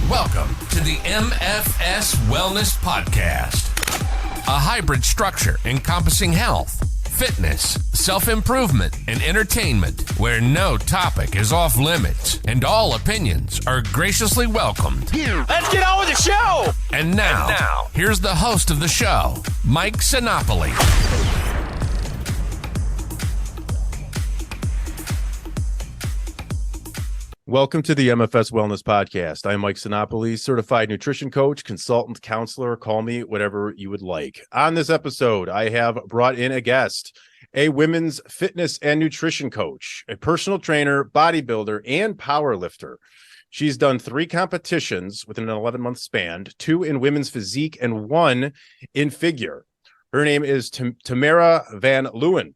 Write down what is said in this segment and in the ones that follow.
Welcome to the MFS Wellness Podcast, a hybrid structure encompassing health, fitness, self-improvement, and entertainment, where no topic is off limits and all opinions are graciously welcomed. Let's get on with the show! And now, here's the host of the show, Mike Sinopoli. Welcome to the MFS Wellness Podcast. I'm Mike Sinopoli, certified nutrition coach, consultant, counselor, call me whatever you would like. On this episode, I have brought in a guest, a women's fitness and nutrition coach, a personal trainer, bodybuilder, and powerlifter. She's done 3 competitions within an 11-month span, 2 in women's physique and 1 in figure. Her name is Tamara Vanleeuwen,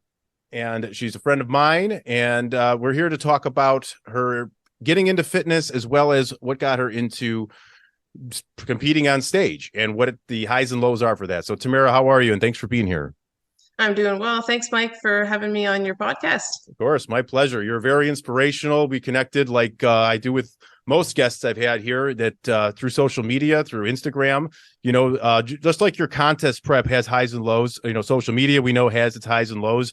and she's a friend of mine, and we're here to talk about her getting into fitness as well as what got her into competing on stage and what the highs and lows are for that. So Tamara, how are you? And thanks for being here. I'm doing well. Thanks, Mike, for having me on your podcast. Of course, my pleasure. You're very inspirational. We connected like I do with most guests I've had here that through social media, through Instagram, just like your contest prep has highs and lows, social media we know has its highs and lows.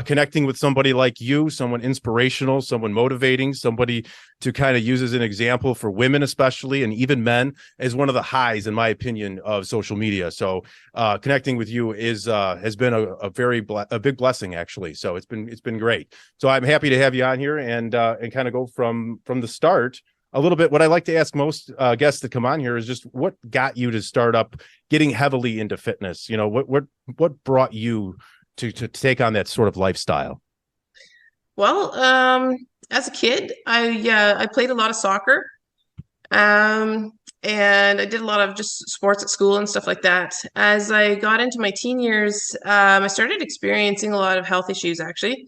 Connecting with somebody like you, someone inspirational, someone motivating, somebody to kind of use as an example for women, especially, and even men, is one of the highs, in my opinion, of social media. So connecting with you has been a big blessing, actually. So it's been great. So I'm happy to have you on here and kind of go from the start a little bit. What I like to ask most guests that come on here is just what got you to start up getting heavily into fitness? What brought you to take on that sort of lifestyle? Well, as a kid, I played a lot of soccer, and I did a lot of just sports at school and stuff like that. As I got into my teen years, I started experiencing a lot of health issues, actually.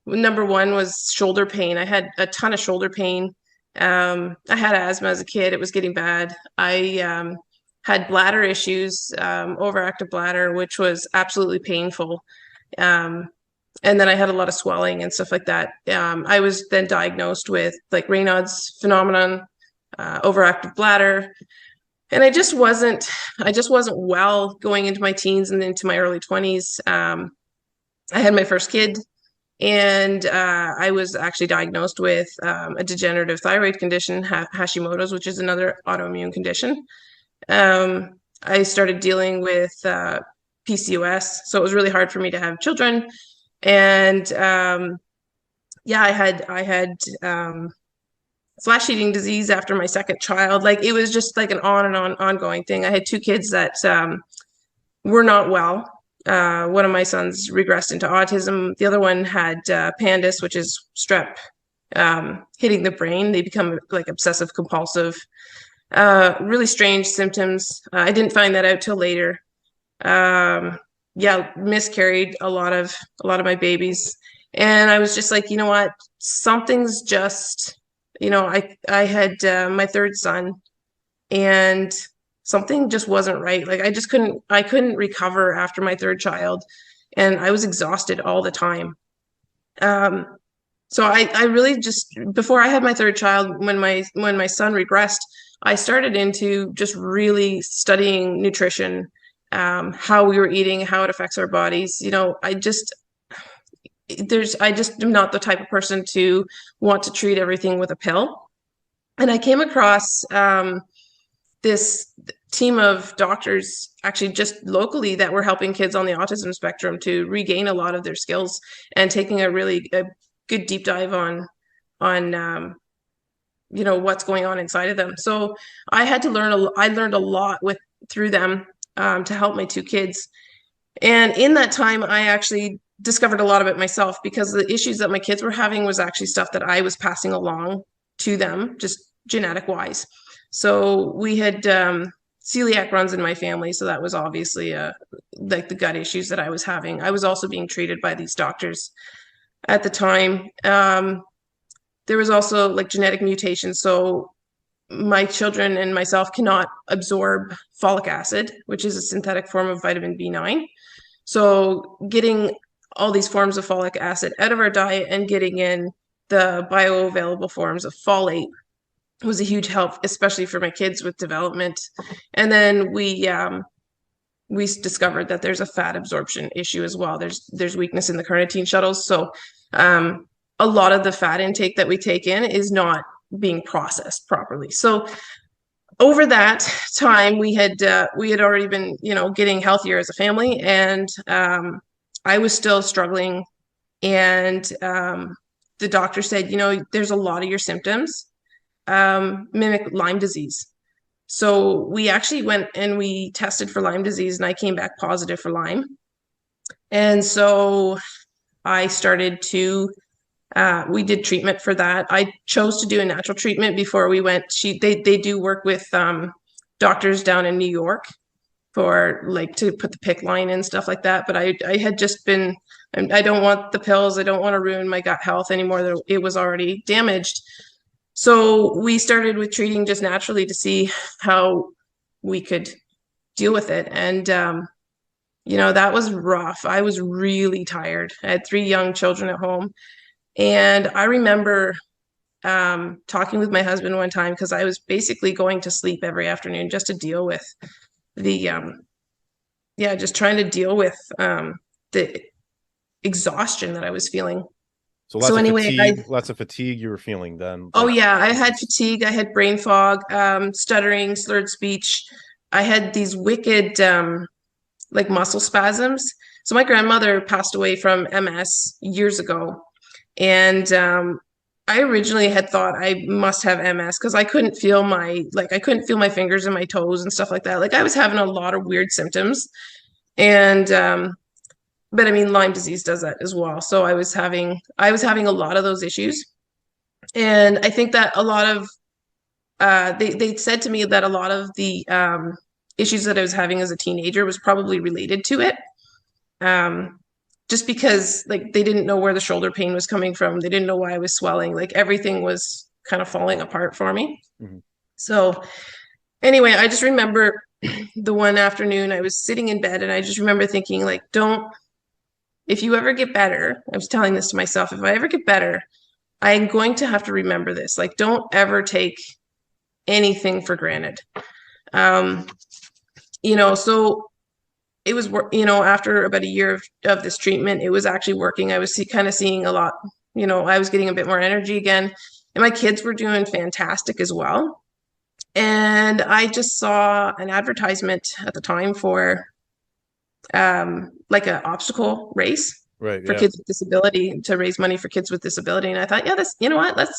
Number one was shoulder pain. I had a ton of shoulder pain. I had asthma as a kid. It was getting bad. I had bladder issues, overactive bladder, which was absolutely painful. And then I had a lot of swelling and stuff like that. I was then diagnosed with like Raynaud's phenomenon, overactive bladder. And I just wasn't well going into my teens and into my early 20s. I had my first kid, and I was actually diagnosed with a degenerative thyroid condition, Hashimoto's, which is another autoimmune condition. I started dealing with PCOS, so it was really hard for me to have children. And I had flash eating disease after my second child. Like, it was just like an on and on ongoing thing. I had 2 kids that were not well. One of my sons regressed into autism. The other one had PANDAS, which is strep hitting the brain. They become like obsessive compulsive. Really strange symptoms. I didn't find that out till later. Miscarried a lot of my babies, and I was just like, you know what? Something's just, I had my third son, and something just wasn't right. Like, I couldn't recover after my third child, and I was exhausted all the time. So I really just, before I had my third child, when my son regressed, I started into just really studying nutrition, how we were eating, how it affects our bodies. I just am not the type of person to want to treat everything with a pill. And I came across this team of doctors, actually just locally, that were helping kids on the autism spectrum to regain a lot of their skills and taking a good deep dive on what's going on inside of them. So I had to I learned a lot through them to help my 2 kids. And in that time, I actually discovered a lot of it myself, because the issues that my kids were having was actually stuff that I was passing along to them, just genetic wise. So we had celiac runs in my family. So that was obviously like the gut issues that I was having. I was also being treated by these doctors at the time. There was also like genetic mutations. So my children and myself cannot absorb folic acid, which is a synthetic form of vitamin B9. So getting all these forms of folic acid out of our diet and getting in the bioavailable forms of folate was a huge help, especially for my kids with development. And then we discovered that there's a fat absorption issue as well. There's weakness in the carnitine shuttles. So a lot of the fat intake that we take in is not being processed properly. So over that time, we had already been, getting healthier as a family, and I was still struggling. And the doctor said, there's a lot of your symptoms mimic Lyme disease. So we actually went and we tested for Lyme disease, and I came back positive for Lyme. And so I started to, we did treatment for that. I chose to do a natural treatment before we went. They do work with doctors down in New York for to put the PICC line and stuff like that. But I had just been, I don't want the pills. I don't want to ruin my gut health anymore. It was already damaged. So we started with treating just naturally to see how we could deal with it. And, that was rough. I was really tired. I had 3 young children at home. And I remember talking with my husband one time, because I was basically going to sleep every afternoon just to deal with just trying to deal with the exhaustion that I was feeling. So lots of fatigue you were feeling then. Oh yeah, I had fatigue, I had brain fog, stuttering, slurred speech. I had these wicked muscle spasms. So my grandmother passed away from MS years ago. And I originally had thought I must have MS because I couldn't feel my fingers and my toes and stuff like that. Like I was having a lot of weird symptoms. And but I mean, Lyme disease does that as well. So I was having a lot of those issues. And I think that a lot of, they said to me that a lot of the issues that I was having as a teenager was probably related to it. Just because they didn't know where the shoulder pain was coming from. They didn't know why I was swelling. Everything was kind of falling apart for me. Mm-hmm. So anyway, I just remember the one afternoon I was sitting in bed, and I just remember thinking if you ever get better, I was telling this to myself, if I ever get better, I'm going to have to remember this. Don't ever take anything for granted. So it was, after about a year of this treatment, it was actually working. I was kind of seeing a lot, I was getting a bit more energy again, and my kids were doing fantastic as well. And I just saw an advertisement at the time for an obstacle race for kids with disability, to raise money for kids with disability. And I thought, yeah, this,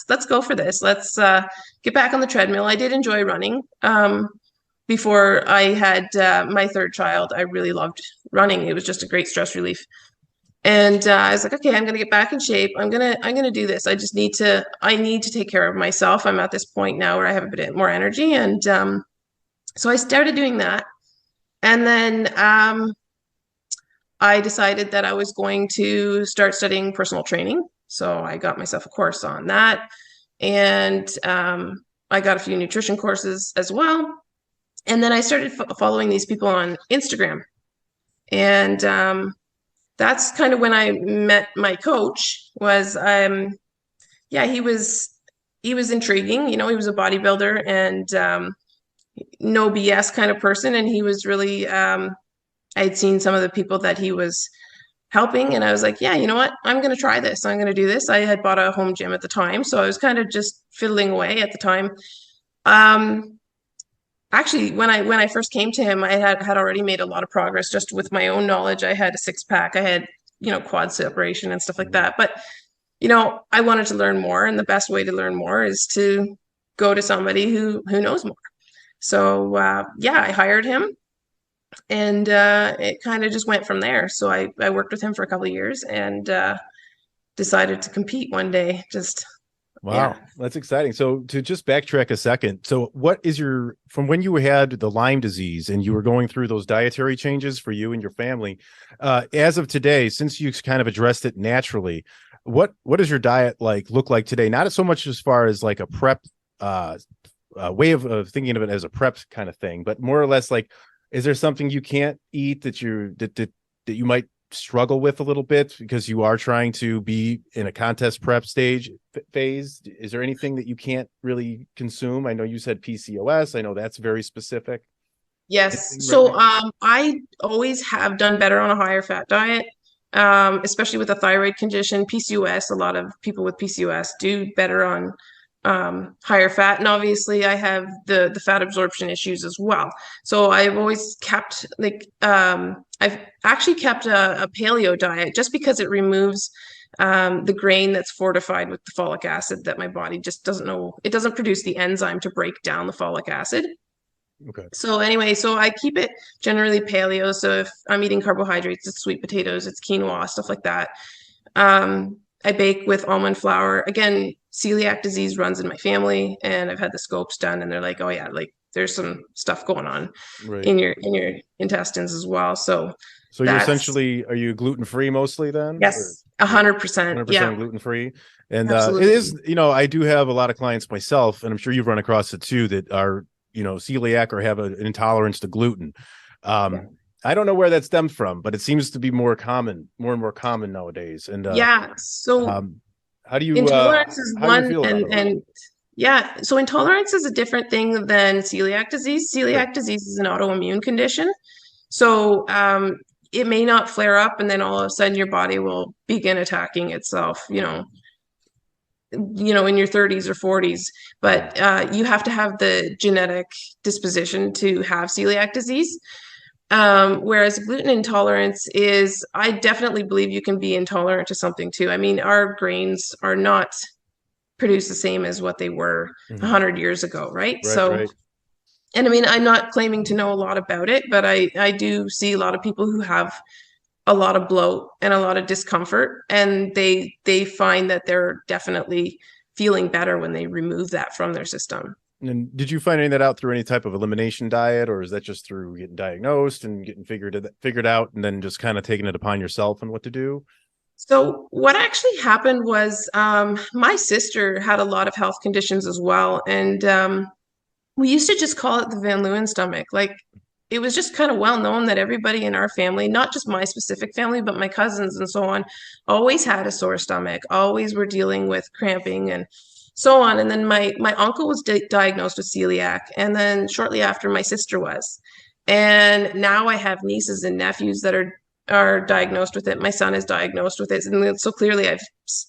let's go for this. Let's get back on the treadmill. I did enjoy running. Before I had my 3rd child, I really loved running. It was just a great stress relief. And I was like, okay, I'm going to get back in shape. I'm going to do this. I need to take care of myself. I'm at this point now where I have a bit more energy. And so I started doing that. And then I decided that I was going to start studying personal training. So I got myself a course on that. And I got a few nutrition courses as well. And then I started following these people on Instagram. And that's kind of when I met my coach. He was intriguing. He was a bodybuilder and no BS kind of person. And he was really, I had seen some of the people that he was helping. And I was like, yeah, you know what? I'm going to try this. I'm going to do this. I had bought a home gym at the time. So I was kind of just fiddling away at the time. Actually, when I first came to him, I had already made a lot of progress just with my own knowledge. I had a 6-pack, I had, quad separation and stuff like that. But, I wanted to learn more. And the best way to learn more is to go to somebody who knows more. So, I hired him, and it kind of just went from there. So I worked with him for a couple of years and decided to compete one day. Wow, yeah. That's exciting. So to just backtrack a second, so what is from when you had the Lyme disease and you were going through those dietary changes for you and your family, as of today, since you kind of addressed it naturally, what does your diet look like today? Not so much as far as a prep way of thinking of it as a prep kind of thing, but more or less is there something you can't eat that you might struggle with a little bit because you are trying to be in a contest prep phase? Is there anything that you can't really consume? I know you said PCOS. I know that's very specific. Yes. Anything So right I always have done better on a higher fat diet, especially with a thyroid condition, PCOS. A lot of people with PCOS do better on higher fat. And obviously I have the fat absorption issues as well. So I've always kept I've actually kept a paleo diet just because it removes the grain that's fortified with the folic acid that my body just doesn't know. It doesn't produce the enzyme to break down the folic acid. Okay. So anyway, so I keep it generally paleo. So if I'm eating carbohydrates, it's sweet potatoes, it's quinoa, stuff like that. I bake with almond flour. Again, celiac disease runs in my family, and I've had the scopes done, and they're like, oh yeah, like there's some stuff going on Right. in your intestines as well. So you're essentially, are you gluten-free mostly then? Yes, 100%. 100% Yeah, gluten-free. And absolutely. it is, I do have a lot of clients myself, and I'm sure you've run across it too, that are, celiac or have an intolerance to gluten. I don't know where that stems from, but it seems to be more and more common nowadays. And so how do you intolerance is how do you one, feel about it? and yeah, so intolerance is a different thing than celiac disease. Celiac disease is an autoimmune condition. So it may not flare up and then all of a sudden your body will begin attacking itself, in your 30s or 40s, but you have to have the genetic disposition to have celiac disease. Whereas gluten intolerance is, I definitely believe you can be intolerant to something too. I mean, our grains are not produced the same as what they were 100 years ago, right? Right. And I mean, I'm not claiming to know a lot about it, but I do see a lot of people who have a lot of bloat and a lot of discomfort, and they find that they're definitely feeling better when they remove that from their system. And did you find any of that out through any type of elimination diet, or is that just through getting diagnosed and getting figured out and then just kind of taking it upon yourself and what to do? So what actually happened was my sister had a lot of health conditions as well, and we used to just call it the Van Leeuwen stomach. Like it was just kind of well known that everybody in our family, not just my specific family, but my cousins and so on, always had a sore stomach, always were dealing with cramping and so on. And then my uncle was diagnosed with celiac, and then shortly after my sister was. And now I have nieces and nephews that are diagnosed with it. My son is diagnosed with it, and so clearly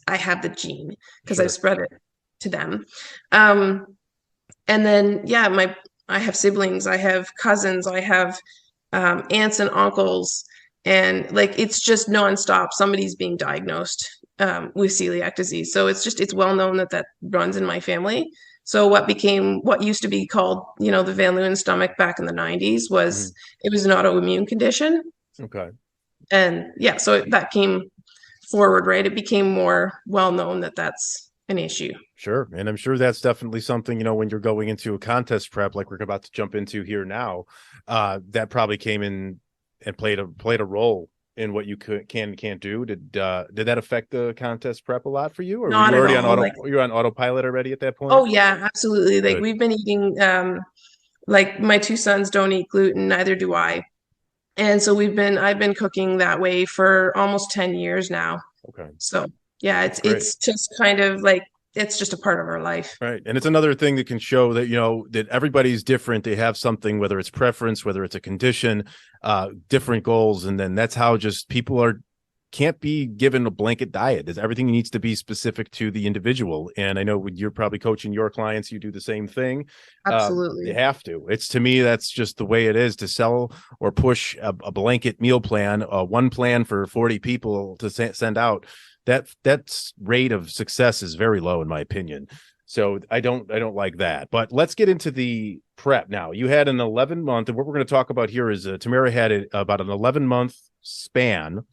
I have the gene because I've spread it to them. And then I have siblings, I have cousins, I have aunts and uncles, and like it's just nonstop. Somebody's being diagnosed with celiac disease. So it's well known that runs in my family. So what used to be called, the Van Leeuwen stomach back in the 90s it was an autoimmune condition. Okay. And yeah, so that came forward, right? It became more well known that that's an issue. Sure. And I'm sure that's definitely something, when you're going into a contest prep, like we're about to jump into here now, that probably came in and played a role in what you can and can't do. Did that affect the contest prep a lot for you, or Not were you already at all. on you're on autopilot already at that point? Oh yeah, absolutely. Like Good. we've been eating, like my two sons don't eat gluten, neither do I. And so I've been cooking that way for almost 10 years now. Okay. So yeah, it's just kind of like, it's just a part of our life. Right. And it's another thing that can show that, that everybody's different. They have something, whether it's preference, whether it's a condition, different goals. And then that's how just people can't be given a blanket diet. Everything needs to be specific to the individual. And I know when you're probably coaching your clients, you do the same thing. Absolutely. You have to. To me, that's just the way it is to sell or push a blanket meal plan, one plan for 40 people to send out. That rate of success is very low, in my opinion. So I don't like that. But let's get into the prep now. You had an 11-month, and what we're going to talk about here is Tamara had about an 11-month span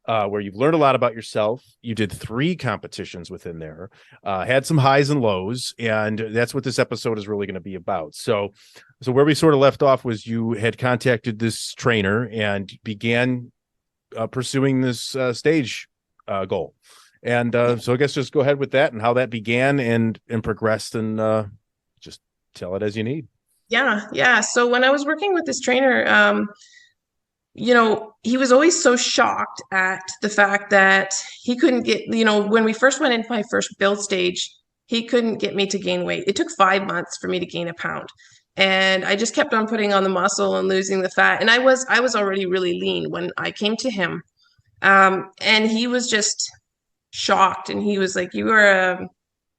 where you've learned a lot about yourself. You did 3 competitions within there, had some highs and lows, and that's what this episode is really going to be about. So where we sort of left off was you had contacted this trainer and began pursuing this stage goal. And so I guess just go ahead with that and how that began and progressed, and just tell it as you need. Yeah. So when I was working with this trainer, he was always so shocked at the fact that he couldn't get, when we first went into my first build stage, he couldn't get me to gain weight. It took 5 months for me to gain a pound. And I just kept on putting on the muscle and losing the fat. And I was already really lean when I came to him. And he was just shocked. And he was like, you are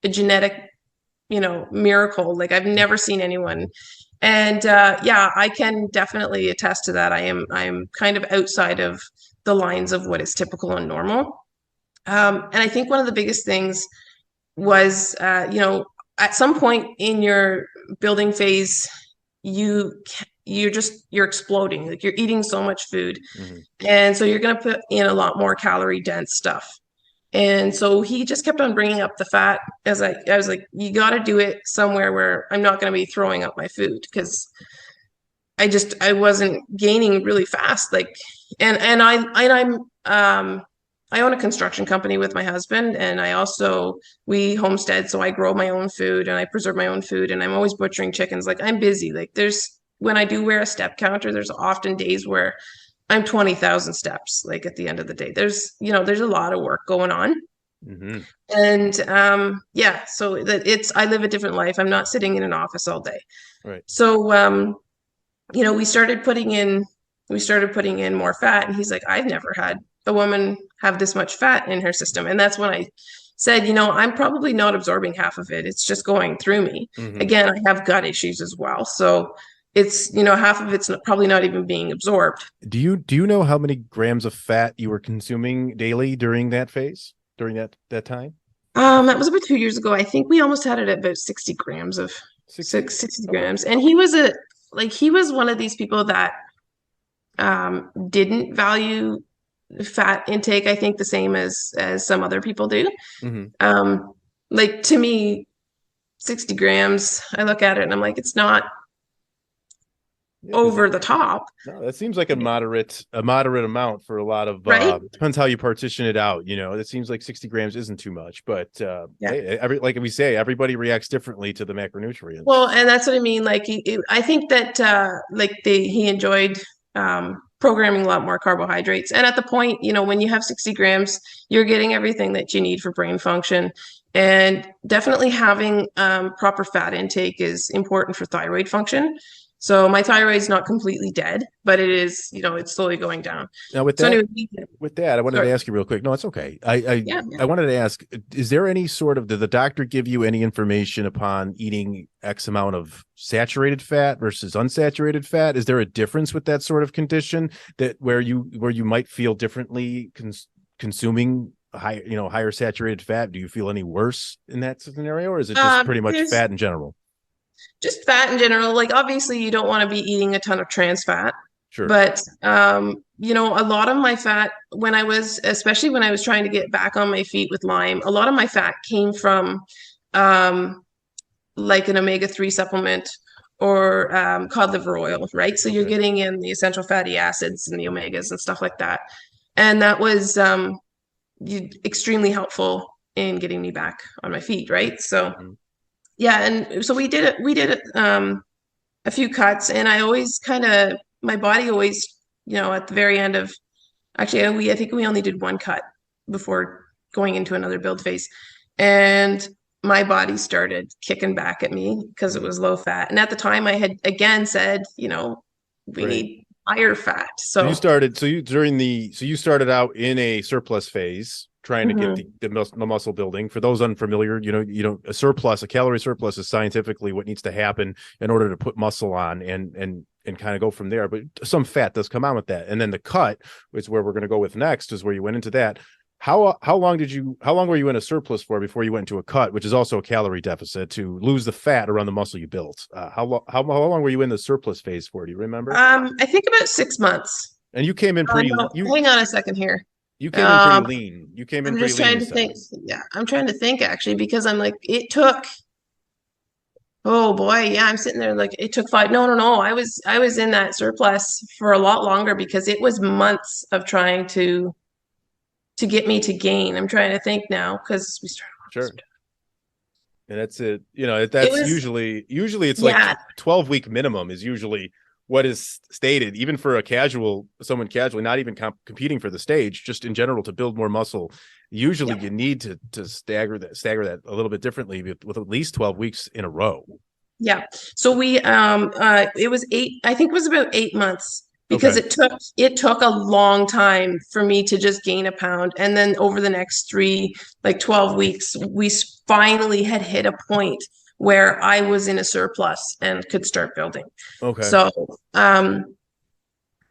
a genetic, miracle. Like I've never seen anyone. And yeah, I can definitely attest to that. I'm kind of outside of the lines of what is typical and normal. And I think one of the biggest things was, at some point in your building phase, you're exploding. Like you're eating so much food, and so you're going to put in a lot more calorie dense stuff. And so he just kept on bringing up the fat. As I was like, you got to do it somewhere where I'm not going to be throwing up my food, because I wasn't gaining really fast. Like, and I own a construction company with my husband, and we homestead. So I grow my own food and I preserve my own food, and I'm always butchering chickens. Like I'm busy. Like when I do wear a step counter, there's often days where I'm 20,000 steps. Like at the end of the day, there's a lot of work going on. And yeah, so I live a different life. I'm not sitting in an office all day. Right. So, we started putting in more fat, and he's like, I've never had a woman have this much fat in her system. And that's when I said, I'm probably not absorbing half of it. It's just going through me. Again, I have gut issues as well. So it's, half of it's probably not even being absorbed. Do you know how many grams of fat you were consuming daily during that phase, during that time? That was about 2 years ago. I think we almost had it at about 60 grams of 60 grams. And he was one of these people that didn't value fat intake, I think, the same as some other people do. Like to me, 60 grams, I look at it and I'm like, it's not over the top. No, that seems like a moderate amount for a lot of, right? Depends how you partition it out. It seems like 60 grams isn't too much, but hey, like we say, everybody reacts differently to the macronutrients. Well, and that's what I mean. Like, I think that he enjoyed programming a lot more carbohydrates. And at the point, when you have 60 grams, you're getting everything that you need for brain function. And definitely having proper fat intake is important for thyroid function. So my thyroid is not completely dead, but it is, it's slowly going down. Now with that, I wanted to ask you real quick. No, it's okay. I wanted to ask, is there any sort of, did the doctor give you any information upon eating X amount of saturated fat versus unsaturated fat? Is there a difference with that sort of condition where you might feel differently consuming higher saturated fat? Do you feel any worse in that scenario, or is it just pretty much fat in general? Just fat in general. Like obviously you don't want to be eating a ton of trans fat. Sure. But a lot of my fat, especially when I was trying to get back on my feet with Lyme, a lot of my fat came from like an omega-3 supplement or cod liver oil, right? So you're getting in the essential fatty acids and the omegas and stuff like that. And that was extremely helpful in getting me back on my feet, right? So yeah, and so we did it a few cuts, and I always my body always, at the very end of, actually I think we only did one cut before going into another build phase, and my body started kicking back at me because it was low fat. And at the time I had again said, we need higher fat. So you started out in a surplus phase, trying to get the muscle building. For those unfamiliar, a calorie surplus is scientifically what needs to happen in order to put muscle on and kind of go from there. But some fat does come on with that. And then the cut, which is where we're going to go with next, is where you went into that. How long were you in a surplus for before you went into a cut, which is also a calorie deficit, to lose the fat around the muscle you built? How long were you in the surplus phase for? Do you remember? I think about 6 months. And you came in pretty. Hang on a second here. You came in pretty lean. You came in I'm pretty just trying lean. to think. Yeah, I'm trying to think actually, because I'm like, it took. Oh boy, yeah, I'm sitting there like it took 5. No. I was in that surplus for a lot longer because it was months of trying to get me to gain. I'm trying to think now because we started. Sure. And that's it. That's usually it's like 12-week minimum is usually what is stated, even for someone casually, not even competing for the stage, just in general to build more muscle. Usually you need to stagger that a little bit differently with at least 12 weeks in a row. Yeah. So we it was I think it was about 8 months, because it took a long time for me to just gain a pound. And then over the next 12 weeks, we finally had hit a point where I was in a surplus and could start building. Okay. So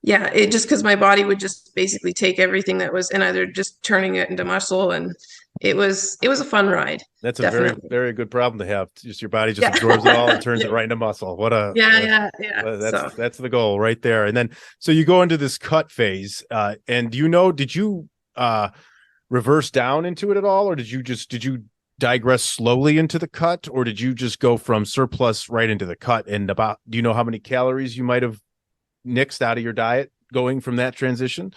yeah, it just, because my body would just basically take everything that was, and either just turning it into muscle, and it was a fun ride. That's a definitely. very, very good problem to have. Just your body just absorbs it all and turns it right into muscle. That's the goal right there. And then, so you go into this cut phase, and did you reverse down into it at all? Or did you digress slowly into the cut, or did you just go from surplus right into the cut? And do you know how many calories you might have nixed out of your diet going from that transition?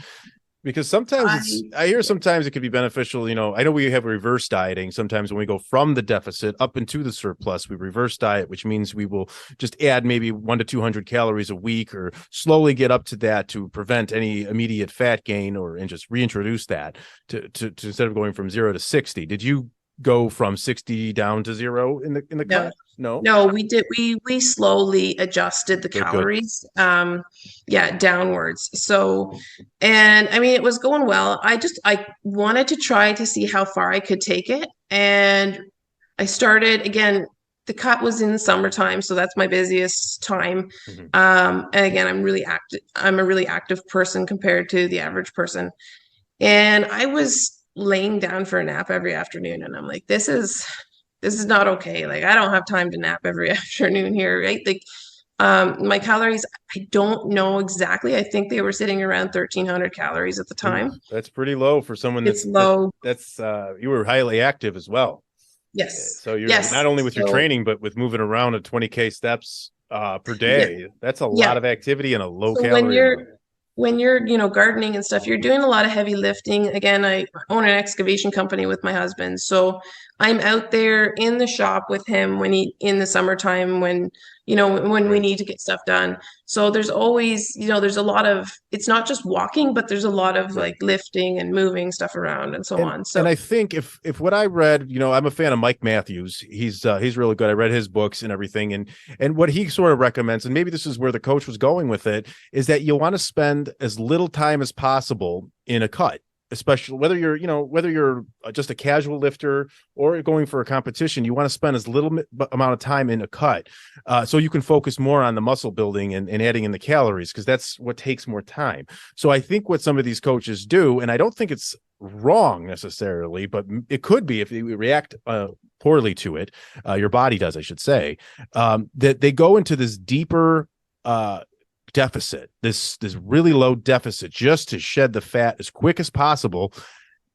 Because sometimes I hear sometimes it could be beneficial. I know we have reverse dieting. Sometimes when we go from the deficit up into the surplus, we reverse diet, which means we will just add maybe 100 to 200 calories a week, or slowly get up to that to prevent any immediate fat gain, and just reintroduce that to instead of going from 0 to 60. Did you go from 60 down to 0 in the cut? No, we did. We slowly adjusted the calories, downwards. So, and I mean, it was going well. I wanted to try to see how far I could take it. And I started again, the cut was in summertime, so that's my busiest time. Mm-hmm. And again, I'm a really active person compared to the average person. And I was laying down for a nap every afternoon, and I'm like, this is not okay. Like, I don't have time to nap every afternoon here, right? Like, my calories, I don't know exactly. I think they were sitting around 1,300 calories at the time. That's pretty low for someone it's low. You were highly active as well. Yes. So you're not only with your training, but with moving around at 20K steps per day. Yeah. That's a lot of activity and a low calorie. When you're gardening and stuff, you're doing a lot of heavy lifting. Again, I own an excavation company with my husband, so I'm out there in the shop with him in the summertime when we need to get stuff done. So there's always, there's a lot of, it's not just walking, but there's a lot of like lifting and moving stuff around and so on. So, and I think if what I read, I'm a fan of Mike Matthews. He's really good. I read his books and everything. And what he sort of recommends, and maybe this is where the coach was going with it, is that you want to spend as little time as possible in a cut. Especially whether you're just a casual lifter or going for a competition, you want to spend as little amount of time in a cut, so you can focus more on the muscle building and adding in the calories, because that's what takes more time. So I think what some of these coaches do, and I don't think it's wrong necessarily, but it could be if you react poorly to it, your body does, I should say, that they go into this deeper deficit, this really low deficit, just to shed the fat as quick as possible,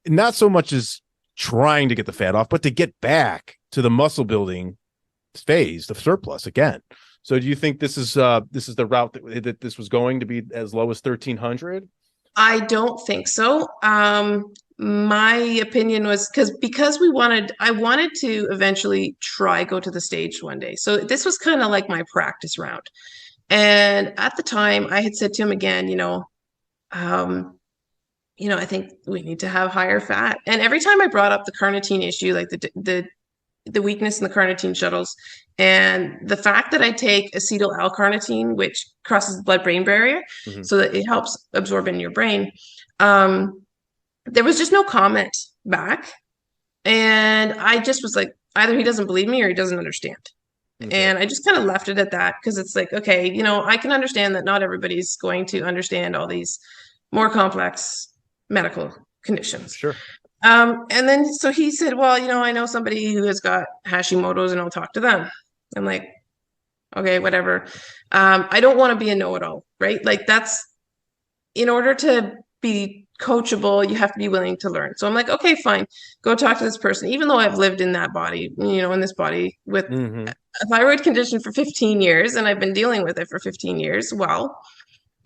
not so much as trying to get the fat off, but to get back to the muscle building phase, the surplus again. So do you think this is the route that this was going to be as low as 1,300? I don't think so. My opinion was because I wanted to eventually go to the stage one day. So this was kind of like my practice round. And at the time I had said to him again, I think we need to have higher fat. And every time I brought up the carnitine issue, like the weakness in the carnitine shuttles, and the fact that I take acetyl L-carnitine, which crosses the blood-brain barrier, so that it helps absorb in your brain, there was just no comment back. And I just was like, either he doesn't believe me or he doesn't understand. Okay. And I just kind of left it at that, because it's like, okay, I can understand that not everybody's going to understand all these more complex medical conditions. Sure. And then, so he said, well, I know somebody who has got Hashimoto's and I'll talk to them. I'm like, okay, whatever. I don't want to be a know-it-all, right? Like, that's, in order to be coachable, you have to be willing to learn. So I'm like, okay, fine, go talk to this person, even though I've lived in that body, in this body with a thyroid condition for 15 years, and I've been dealing with it for 15 years. Well,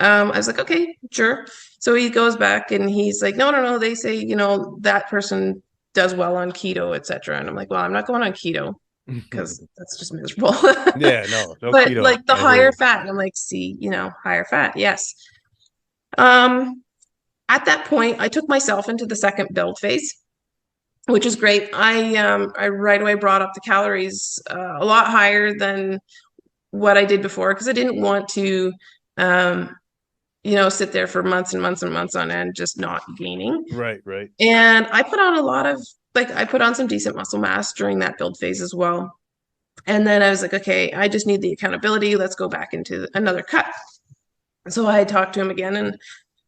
I was like, okay, sure. So he goes back and he's like, no, they say, that person does well on keto, etc. And I'm like, well, I'm not going on keto. because that's just miserable. Yeah, no But keto. like the I hear higher you. fat, and I'm like, see, higher fat, yes. Um, at that point, I took myself into the second build phase, which is great. I right away brought up the calories a lot higher than what I did before because I didn't want to sit there for months and months and months on end just not gaining. Right, right. And I put on I put on some decent muscle mass during that build phase as well. And then I was like, okay, I just need the accountability. Let's go back into another cut. So I talked to him again and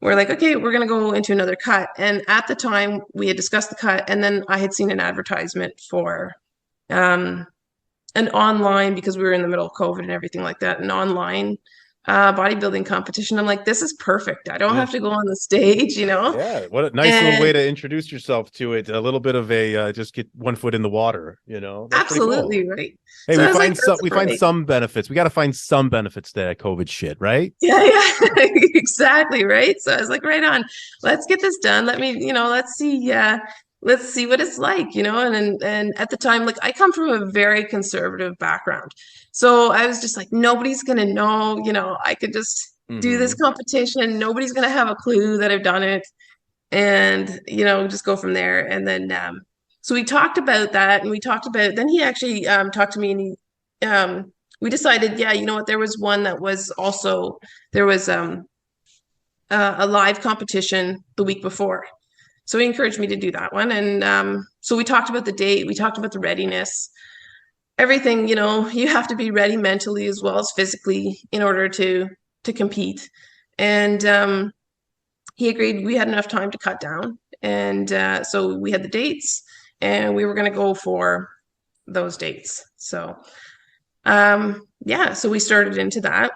we're like, okay, we're going to go into another cut. And at the time we had discussed the cut and then I had seen an advertisement for an online, because we were in the middle of COVID and everything like that, an online bodybuilding competition. I'm like, this is perfect. I don't Yeah. have to go on the stage, Yeah, what a nice little way to introduce yourself to it. A little bit of a just get one foot in the water, That's absolutely pretty cool. right. Hey, So we I was find like, some that's we find great. some benefits. We got to find some benefits to that COVID shit, right? Yeah, exactly, right. So I was like, right on. Let's get this done. Let me, let's see what it's like, and at the time, like I come from a very conservative background. So I was just like, nobody's gonna know, I could just do this competition. Nobody's gonna have a clue that I've done it. And, just go from there. And then so we talked about that and then he actually talked to me and we decided, yeah, you know what, there was one that was also, there was a live competition the week before. So he encouraged me to do that one. And so we talked about the date, we talked about the readiness, everything, you have to be ready mentally as well as physically in order to compete. And he agreed we had enough time to cut down. And so we had the dates and we were going to go for those dates. So so we started into that.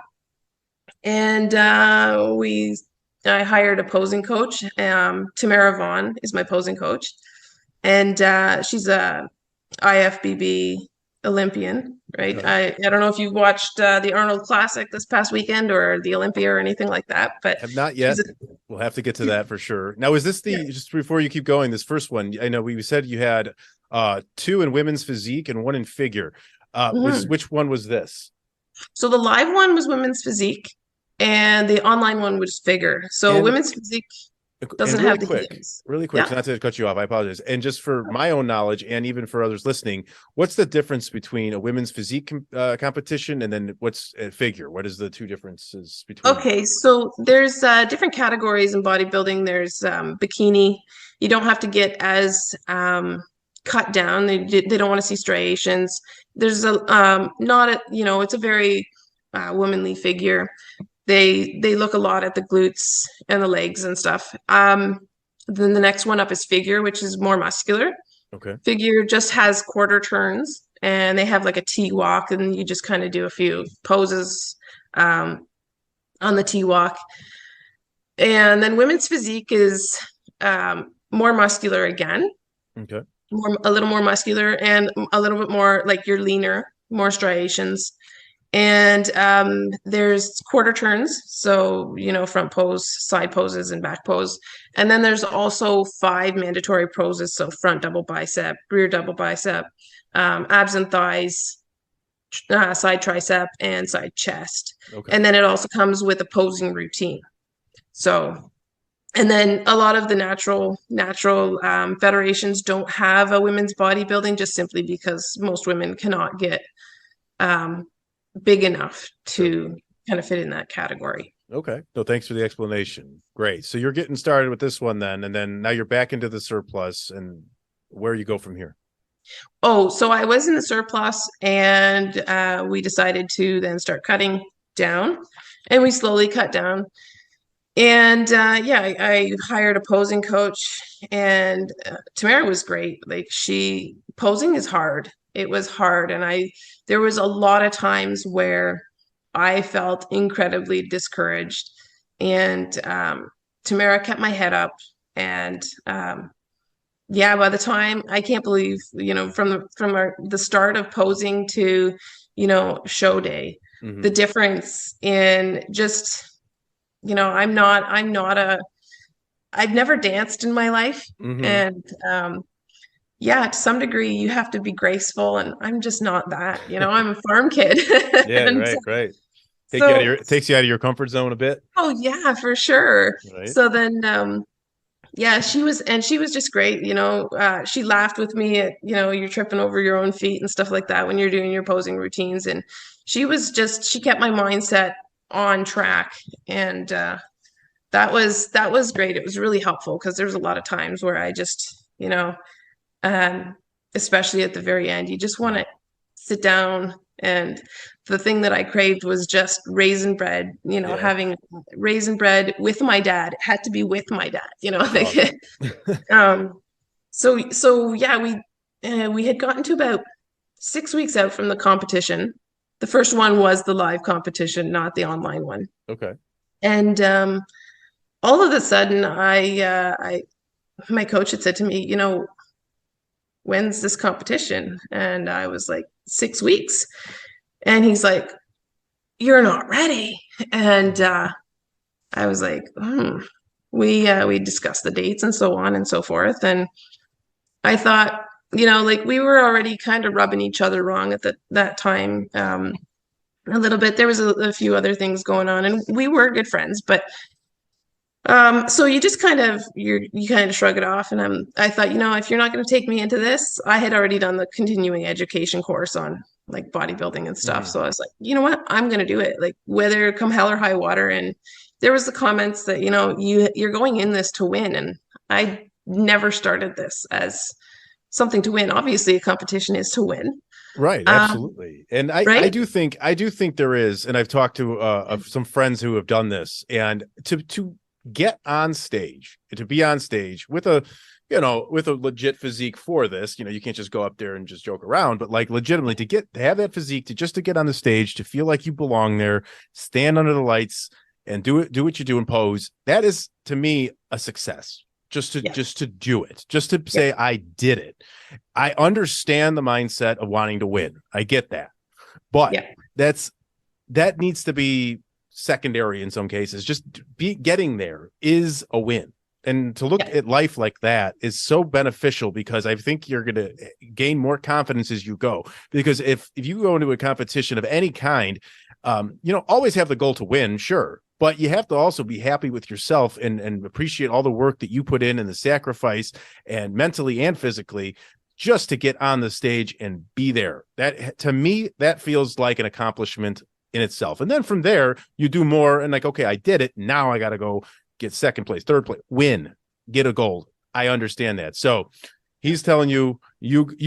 And I hired a posing coach. Tamara Vaughn is my posing coach. And she's a IFBB Olympian, right? Okay. I don't know if you've watched the Arnold Classic this past weekend or the Olympia or anything like that, but Have not yet. We'll have to get to that for sure. Now, is this just before you keep going, this first one? I know we said you had 2 in women's physique and 1 in figure. Which one was this? So the live one was women's physique and the online one was figure. So women's physique doesn't have the heels. Really quick, Yeah. not to cut you off, I apologize. And just for my own knowledge and even for others listening, what's the difference between a women's physique competition and then what's a figure? What is the 2 differences between? Okay, so there's different categories in bodybuilding. There's bikini. You don't have to get as cut down. They don't want to see striations. There's it's a very womanly figure. They look a lot at the glutes and the legs and stuff. Then the next one up is figure, which is more muscular. Okay. Figure just has quarter turns and they have like a T walk and you just kind of do a few poses on the T walk. And then women's physique is more muscular again. Okay. A little more muscular and a little bit more like you're leaner, more striations. And there's quarter turns, so front pose, side poses, and back pose. And then there's also 5 mandatory poses, so front double bicep, rear double bicep, abs and thighs, side tricep, and side chest. Okay. And then it also comes with a posing routine. So, and then a lot of the natural federations don't have a women's bodybuilding just simply because most women cannot get big enough to kind of fit in that category. Okay. No, thanks for the explanation. Great. So you're getting started with this one then, and then now you're back into the surplus, and where you go from here? Oh, so I was in the surplus and we decided to then start cutting down and we slowly cut down. And I hired a posing coach and Tamara was great. Like posing is hard. It was hard. And there was a lot of times where I felt incredibly discouraged and Tamara kept my head up and by the time I can't believe, from the start of posing to, show day, the difference in just, I've never danced in my life. And yeah, to some degree you have to be graceful, and I'm just not that, I'm a farm kid. Yeah, And right. so, Takes you out of your comfort zone a bit. oh yeah, for sure. Right. So then, yeah, she was just great. She laughed with me at, you're tripping over your own feet and stuff like that when you're doing your posing routines. And she kept my mindset on track. And that was great. It was really helpful because there's a lot of times where I just, um, especially at the very end, you just want to sit down. And the thing that I craved was just raisin bread, Yeah. having raisin bread with my dad. It had to be with my dad, like, Awesome. so yeah, we had gotten to about 6 weeks out from the competition. The first one was the live competition, not the online one. Okay. And all of a sudden, my coach had said to me, when's this competition? And I was like, 6 weeks. And he's like, you're not ready. And I was like, we discussed the dates and so on and so forth. And I thought, like we were already kind of rubbing each other wrong at that time. A little bit. There was a few other things going on, and we were good friends, but so you just you kind of shrug it off. And I thought, if you're not going to take me into this, I had already done the continuing education course on like bodybuilding and stuff. So I was like, you know what, I'm going to do it, like whether come hell or high water. And there was the comments that, you're going in this to win. And I never started this as something to win. Obviously a competition is to win. Right, absolutely. And right? I do think there is, and I've talked to some friends who have done this, and to get on stage, to be on stage with a legit physique for this, you can't just go up there and just joke around, but like legitimately to have that physique, to get on the stage, to feel like you belong there, stand under the lights and do what you do and pose. That is to me a success. Just to do it, just to say I did it. I understand the mindset of wanting to win. I get that, but that needs to be secondary in some cases. Just getting there is a win, and to look at life like that is so beneficial, because I think you're going to gain more confidence as you go. Because if you go into a competition of any kind, always have the goal to win, sure. But you have to also be happy with yourself and appreciate all the work that you put in and the sacrifice, and mentally and physically, just to get on the stage and be there. That, to me, that feels like an accomplishment in itself. And then from there, you do more and like, okay, I did it. Now I got to go get second place, third place, win, get a gold. I understand that. So he's telling you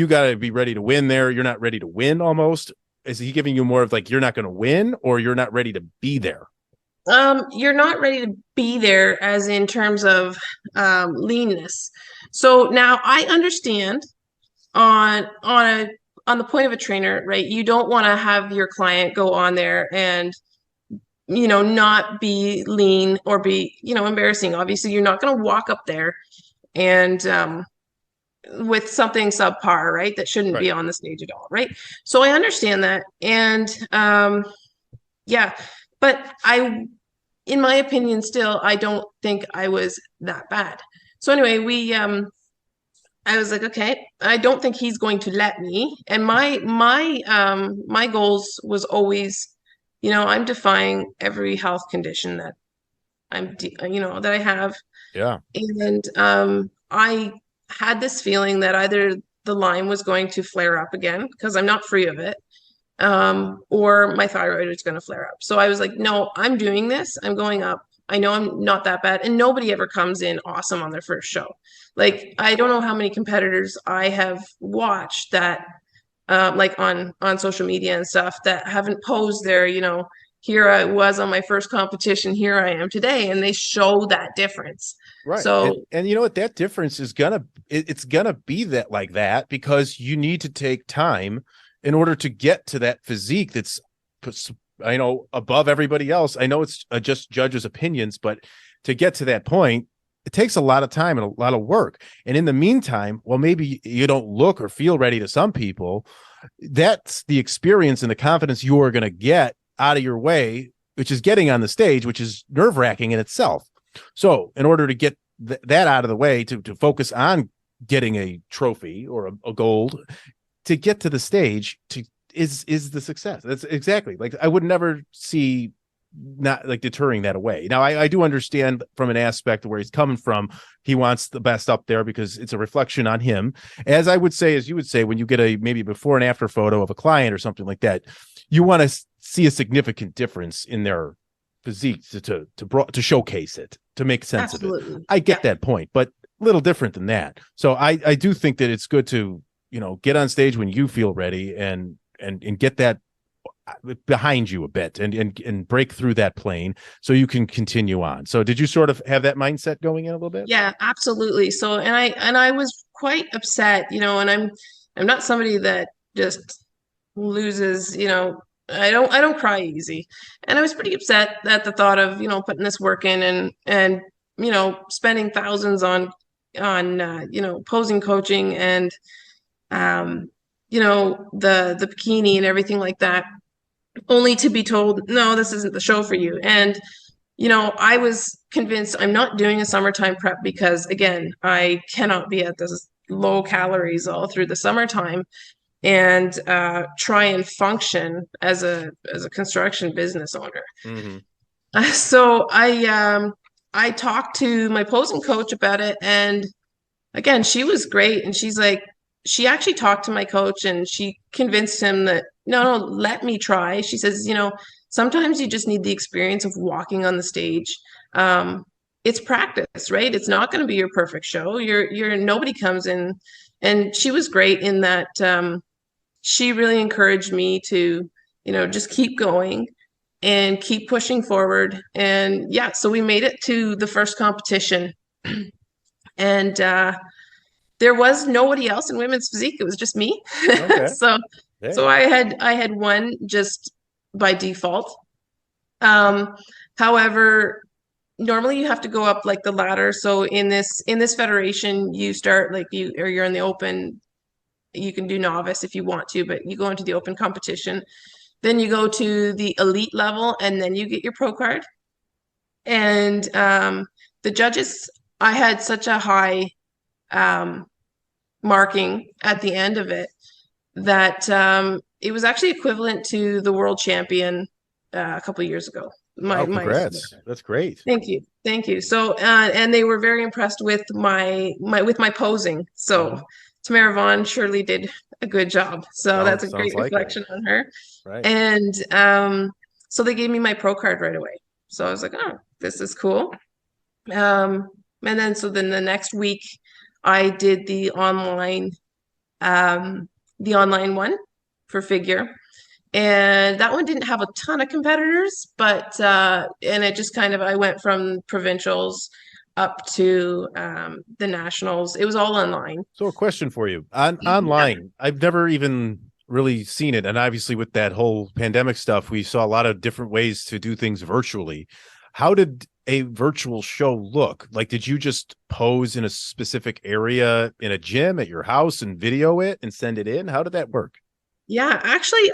got to be ready to win there. You're not ready to win almost. Is he giving you more of like, you're not going to win, or you're not ready to be there? You're not ready to be there as in terms of leanness. So now I understand on the point of a trainer, right? You don't want to have your client go on there and not be lean or be embarrassing. Obviously, you're not going to walk up there and with something subpar, right? That shouldn't be on the stage at all, right? So I understand that, and but in my opinion, still, I don't think I was that bad. So anyway, I was like, okay, I don't think he's going to let me. And my goals was always, I'm defying every health condition that that I have. Yeah. And I had this feeling that either the line was going to flare up again, because I'm not free of it, or my thyroid is going to flare up. So I was like, no, I'm doing this. I'm going up. I know I'm not that bad. And nobody ever comes in awesome on their first show. Like, I don't know how many competitors I have watched that, like on social media and stuff, that haven't posed there, here I was on my first competition, here I am today. And they show that difference. Right. So, and you know what, that difference is it's gonna be that like that, because you need to take time in order to get to that physique that's, above everybody else. I know it's just judges' opinions, but to get to that point, it takes a lot of time and a lot of work. And in the meantime, well, maybe you don't look or feel ready to some people. That's the experience and the confidence you are going to get out of your way, which is getting on the stage, which is nerve-wracking in itself. So in order to get that out of the way, to focus on getting a trophy or a gold. To get to the stage is the success. That's exactly, like, I would never see not like deterring that away. Now I do understand from an aspect where he's coming from. He wants the best up there because it's a reflection on him. As I would say, as you would say, when you get a maybe before and after photo of a client or something like that, you want to see a significant difference in their physique to showcase it, to make sense of it. I get that point, but a little different than that. So I do think that it's good to, get on stage when you feel ready and get that behind you a bit and break through that plane so you can continue on. So did you sort of have that mindset going in a little bit? Yeah, absolutely. So, and I was quite upset, and I'm not somebody that just loses, I don't cry easy. And I was pretty upset at the thought of, putting this work in and spending thousands on posing coaching and the bikini and everything like that, only to be told, no, this isn't the show for you. And I was convinced I'm not doing a summertime prep because, again, I cannot be at this low calories all through the summertime and try and function as a construction business owner. Mm-hmm. So I talked to my posing coach about it, and again, she was great, and she actually talked to my coach and she convinced him that no, let me try. She says, sometimes you just need the experience of walking on the stage. It's practice, right? It's not going to be your perfect show. Nobody comes in. And she was great in that she really encouraged me to, just keep going and keep pushing forward. And yeah, so we made it to the first competition. And there was nobody else in women's physique. It was just me. Okay. So I had won just by default. However, normally you have to go up like the ladder. So in this federation, you start you're in the open. You can do novice if you want to, but you go into the open competition. Then you go to the elite level, and then you get your pro card. And the judges, I had such a high marking at the end of it that it was actually equivalent to the world champion a couple of years ago. Congrats. That's great. Thank you. So and they were very impressed with my posing. So Tamara Vaughn surely did a good job. So that's a great reflection on her. Right. And so they gave me my pro card right away. So I was like, oh, this is cool. And then the next week I did the online one for figure. And that one didn't have a ton of competitors, but and it just I went from provincials up to the nationals. It was all online. So a question for you online. I've never even really seen it. And obviously with that whole pandemic stuff, we saw a lot of different ways to do things virtually. How did a virtual show look? Like, did you just pose in a specific area in a gym at your house and video it and send it in? How did that work? Yeah, actually,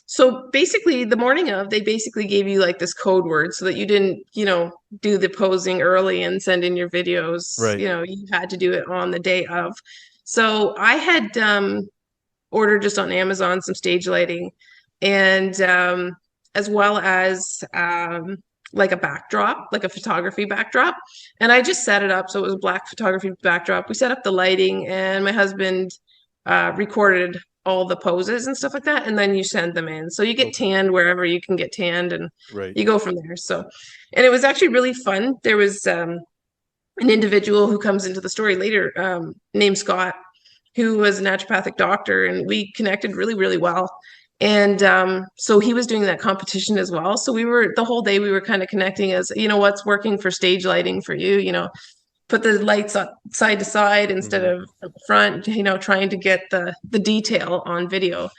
so basically the morning of, they basically gave you this code word so that you didn't, do the posing early and send in your videos. Right. You had to do it on the day of. So I had ordered just on Amazon some stage lighting and as well as a backdrop, like a photography backdrop. And I just set it up. So it was a black photography backdrop. We set up the lighting and my husband recorded all the poses and stuff like that, and then you send them in. So you get tanned wherever you can get tanned, and you go from there. So, and it was actually really fun. There was an individual who comes into the story later, named Scott, who was a naturopathic doctor, and we connected really, really well. And so he was doing that competition as well. So the whole day we were kind of connecting as, what's working for stage lighting for you, put the lights up side to side instead of front, trying to get the detail on video.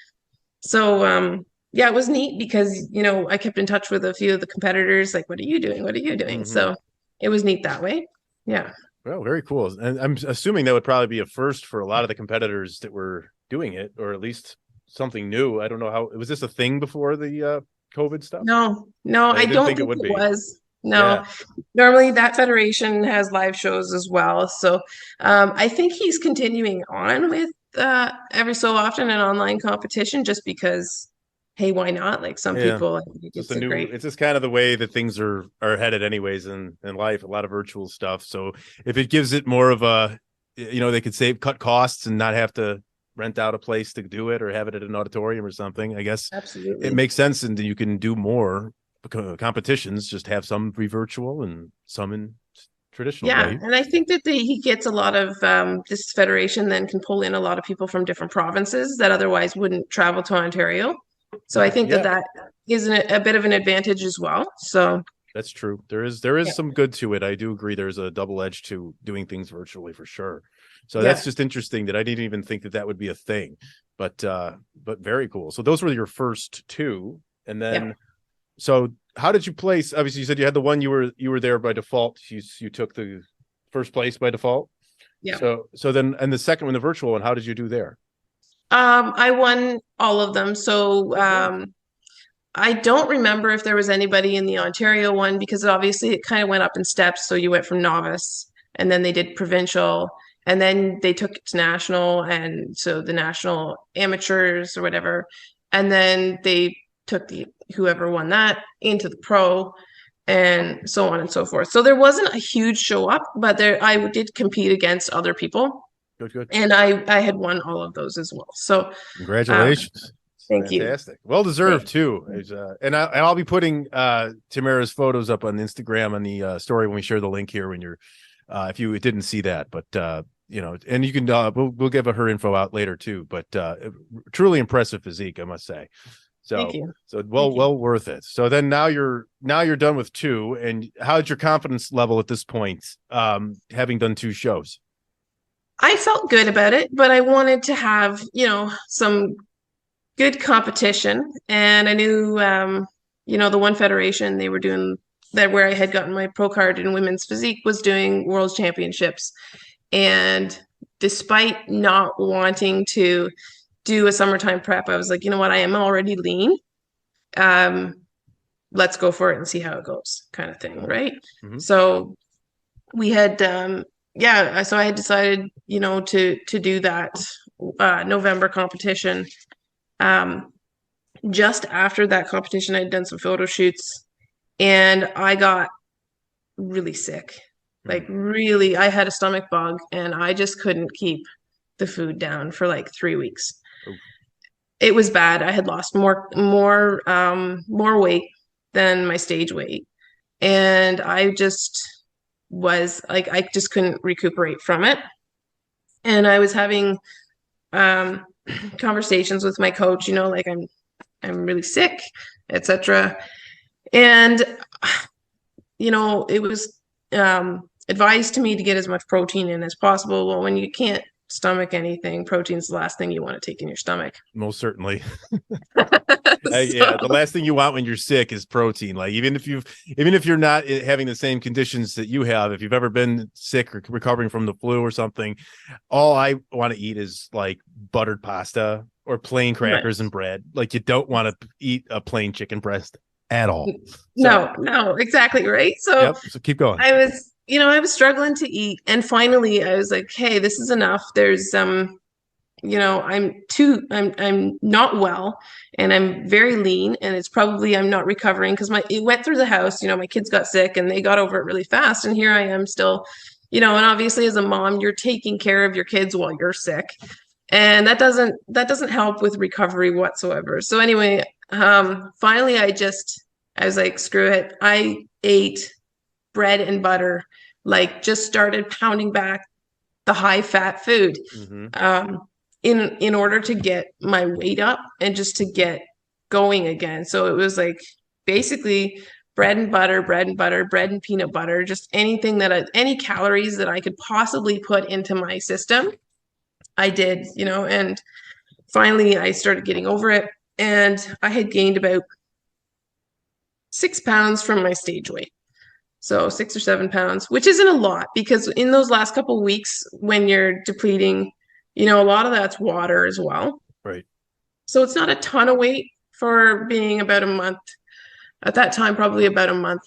So, it was neat because, I kept in touch with a few of the competitors, like, what are you doing? What are you doing? Mm-hmm. So it was neat that way. Yeah. Well, very cool. And I'm assuming that would probably be a first for a lot of the competitors that were doing it, or at least something new. I don't know was this a thing before the COVID stuff? No, I don't think it was. No, Yeah. normally that federation has live shows as well. So I think he's continuing on with every so often an online competition just because, hey, why not? Like some Yeah. people, I think Just it's a great. it's just kind of the way that things are headed anyways in life, a lot of virtual stuff. So if it gives it more of a, they could cut costs and not have to rent out a place to do it or have it at an auditorium or something, I guess it Absolutely. makes sense. And you can do more competitions, just have some be virtual and some in traditional, Yeah, right? and I think that he gets a lot of this federation then can pull in a lot of people from different provinces that otherwise wouldn't travel to Ontario. So I think that Yeah, that is a bit of an advantage as well. So that's true. There is yeah, some good to it. I do agree. There's a double edge to doing things virtually for sure. So that's yeah, just interesting that I didn't even think that would be a thing. But very cool. So those were your first two, and yeah, then so how did you place? Obviously, you said you had the one you were there by default. You took the first place by default. yeah. So then and the second one, the virtual one, how did you do there? I won all of them. So I don't remember if there was anybody in the Ontario one because obviously it kind of went up in steps. So you went from novice and then they did provincial and then they took it to national. And so the national amateurs or whatever. And then they took whoever won that into the pro and so on and so forth. So there wasn't a huge show up, but I did compete against other people Good. and I had won all of those as well. So um, Congratulations. thank you. Fantastic. Well deserved Thank too. And I'll be putting Tamara's photos up on Instagram on the story when we share the link here when you're if you didn't see that, but and you can we'll give her info out later too, but truly impressive physique, I must say. Thank you. So Thank you. well worth it. So then now you're done with two, and how's your confidence level at this point having done two shows? I felt good about it, but I wanted to have, some good competition. And I knew, the one federation they were doing that where I had gotten my pro card in women's physique was doing world championships. And despite not wanting to do a summertime prep, I was like, you know what, I am already lean. Um, let's go for it and see how it goes, kind of thing, right? Mm-hmm. So we had so I had decided to do that November competition. Just after that competition I'd done some photo shoots and I got really sick, like really I had a stomach bug and I just couldn't keep the food down for like 3 weeks. Oh. It was bad. I had lost more weight than my stage weight and I just was like I just couldn't recuperate from it. And I was having conversations with my coach, like I'm really sick, etc. And it was advised to me to get as much protein in as possible. Well, when you can't stomach anything, protein's the last thing you want to take in your stomach. Most certainly. So, The last thing you want when you're sick is protein. Like even if you're not having the same conditions that you have, if you've ever been sick or recovering from the flu or something, all I want to eat is like buttered pasta or plain crackers and bread. Like you don't want to eat a plain chicken breast at all. no, exactly right. So so keep going. I was struggling to eat, and finally I was like, hey, this is enough. There's I'm not well and I'm very lean and it's probably I'm not recovering because it went through the house. My kids got sick and they got over it really fast. And here I am still, and obviously as a mom, you're taking care of your kids while you're sick. And that doesn't help with recovery whatsoever. So anyway, finally I was like, screw it. I ate bread and butter, like just started pounding back the high fat food. Mm-hmm. In order to get my weight up and just to get going again. So it was like basically bread and butter, bread and peanut butter, just anything any calories that I could possibly put into my system, I did, and finally I started getting over it. And I had gained about 6 pounds from my stage weight. So 6 or 7 pounds, which isn't a lot because in those last couple of weeks when you're depleting, a lot of that's water as well. Right. So it's not a ton of weight for being about a month. At that time, probably about a month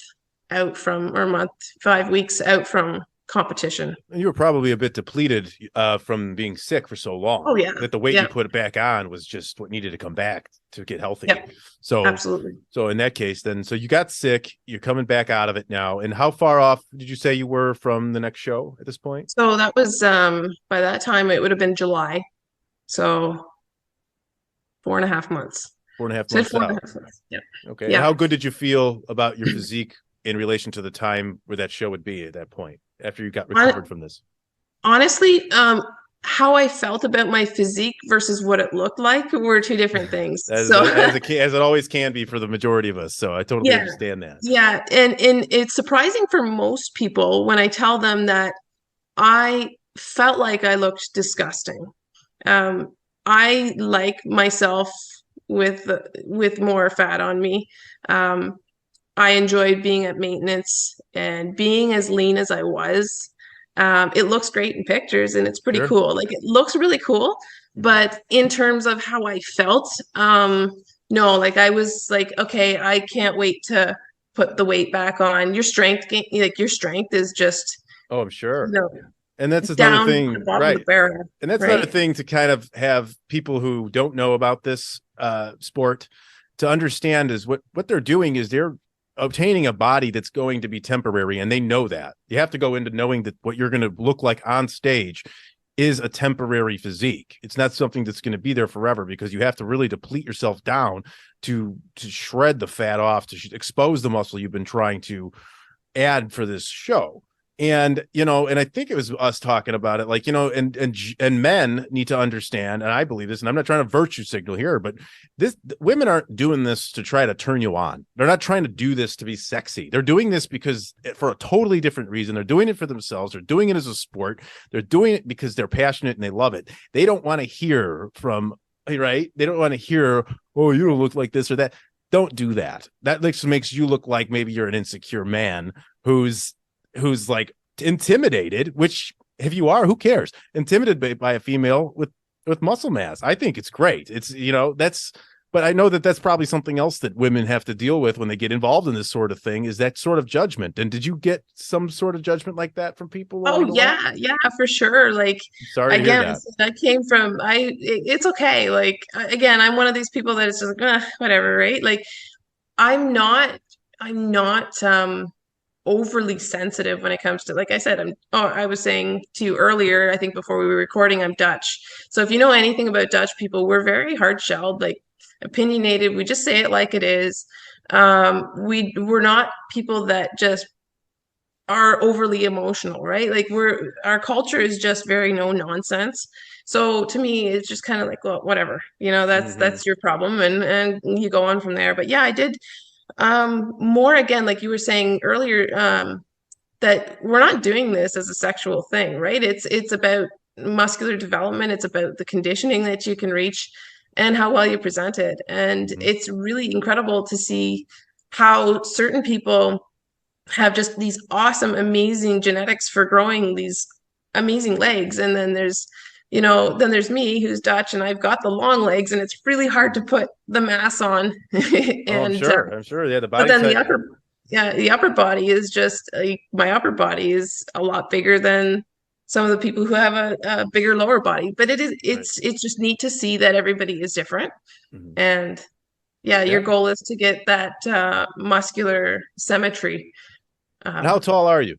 out from, or a month, 5 weeks out from competition. And you were probably a bit depleted from being sick for so long. Oh yeah. That the weight Yeah. you put back on was just what needed to come back to get healthy. Yep. So Absolutely. So in that case, then, so you got sick, you're coming back out of it now. And how far off did you say you were from the next show at this point? So that was by that time it would have been July. So 4.5 months. 4.5 So months four and a out. half months. Yeah. Okay. Yeah. And how good did you feel about your physique in relation to the time where that show would be at that point after you got recovered from this? Honestly, how I felt about my physique versus what it looked like were two different things. As it always can be for the majority of us. So I totally understand that. Yeah. And it's surprising for most people when I tell them that I felt like I looked disgusting. I like myself with more fat on me. I enjoyed being at maintenance and being as lean as I was. It looks great in pictures and it's pretty Sure. cool. Like it looks really cool, but in terms of how I felt, no, like I was like, okay, I can't wait to put the weight back on. Your strength, like your strength is just, Oh, I'm sure. you know, And that's another down thing, the bottom of right? the barrel. And that's right? another thing to kind of have people who don't know about this sport to understand is what they're doing is they're obtaining a body that's going to be temporary, and they know that. You have to go into knowing that what you're going to look like on stage is a temporary physique. It's not something that's going to be there forever, because you have to really deplete yourself down to shred the fat off, to expose the muscle you've been trying to add for this show. And, you know, and I think it was us talking about it, like, you know, and men need to understand, and I believe this, and I'm not trying to virtue signal here, but women aren't doing this to try to turn you on. They're not trying to do this to be sexy. They're doing this because for a totally different reason. They're doing it for themselves. They're doing it as a sport. They're doing it because they're passionate and they love it. They don't want to hear from, right? They don't want to hear, oh, you don't look like this or that. Don't do that. That makes you look like maybe you're an insecure man who's like intimidated, which if you are, who cares? Intimidated by a female with muscle mass. I think it's great. It's, you know, but I know that that's probably something else that women have to deal with when they get involved in this sort of thing, is that sort of judgment. And did you get some sort of judgment like that from people? Oh yeah, for sure. Like, sorry again, to hear that came from, it's okay. Like, again, I'm one of these people that it's just like, whatever, right? Like, I'm not overly sensitive when it comes to, like I said, I was saying to you earlier, I think before we were recording, I'm Dutch. So if you know anything about Dutch people, we're very hard-shelled, like opinionated. We just say it like it is. We're not people that just are overly emotional, right? Like our culture is just very no nonsense. So to me, it's just kind of like, well, whatever, you know, that's your problem, and you go on from there. But yeah, I did more, again, like you were saying earlier, that we're not doing this as a sexual thing, right? It's about muscular development. It's about the conditioning that you can reach and how well you present it. And it's really incredible to see how certain people have just these awesome, amazing genetics for growing these amazing legs. And then there's me, who's Dutch, and I've got the long legs, and it's really hard to put the mass on. And I'm sure. Yeah, the body. But then the upper body is just, my upper body is a lot bigger than some of the people who have a bigger lower body. But it's just neat to see that everybody is different. And your goal is to get that muscular symmetry. And how tall are you?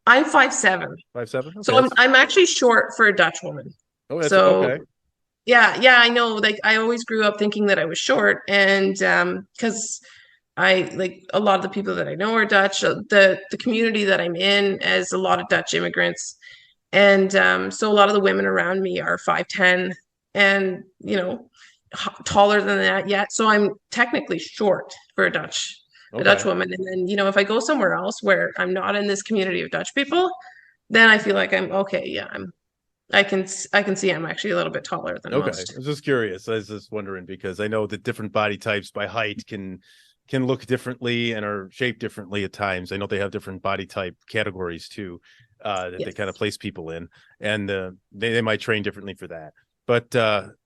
I'm 5'7". 5'7"? Okay. So I'm actually short for a Dutch woman. Oh, that's okay. Yeah, I know. Like, I always grew up thinking that I was short, and because I, like, a lot of the people that I know are Dutch. The community that I'm in has a lot of Dutch immigrants, and so a lot of the women around me are 5'10", and taller than that yet. So I'm technically short for a Dutch woman. And then, if I go somewhere else where I'm not in this community of Dutch people, then I feel like I'm okay. Yeah, I can see I'm actually a little bit taller than most. I was just curious. I was just wondering, because I know that different body types by height can look differently and are shaped differently at times. I know they have different body type categories too, that they kind of place people in, and they might train differently for that. But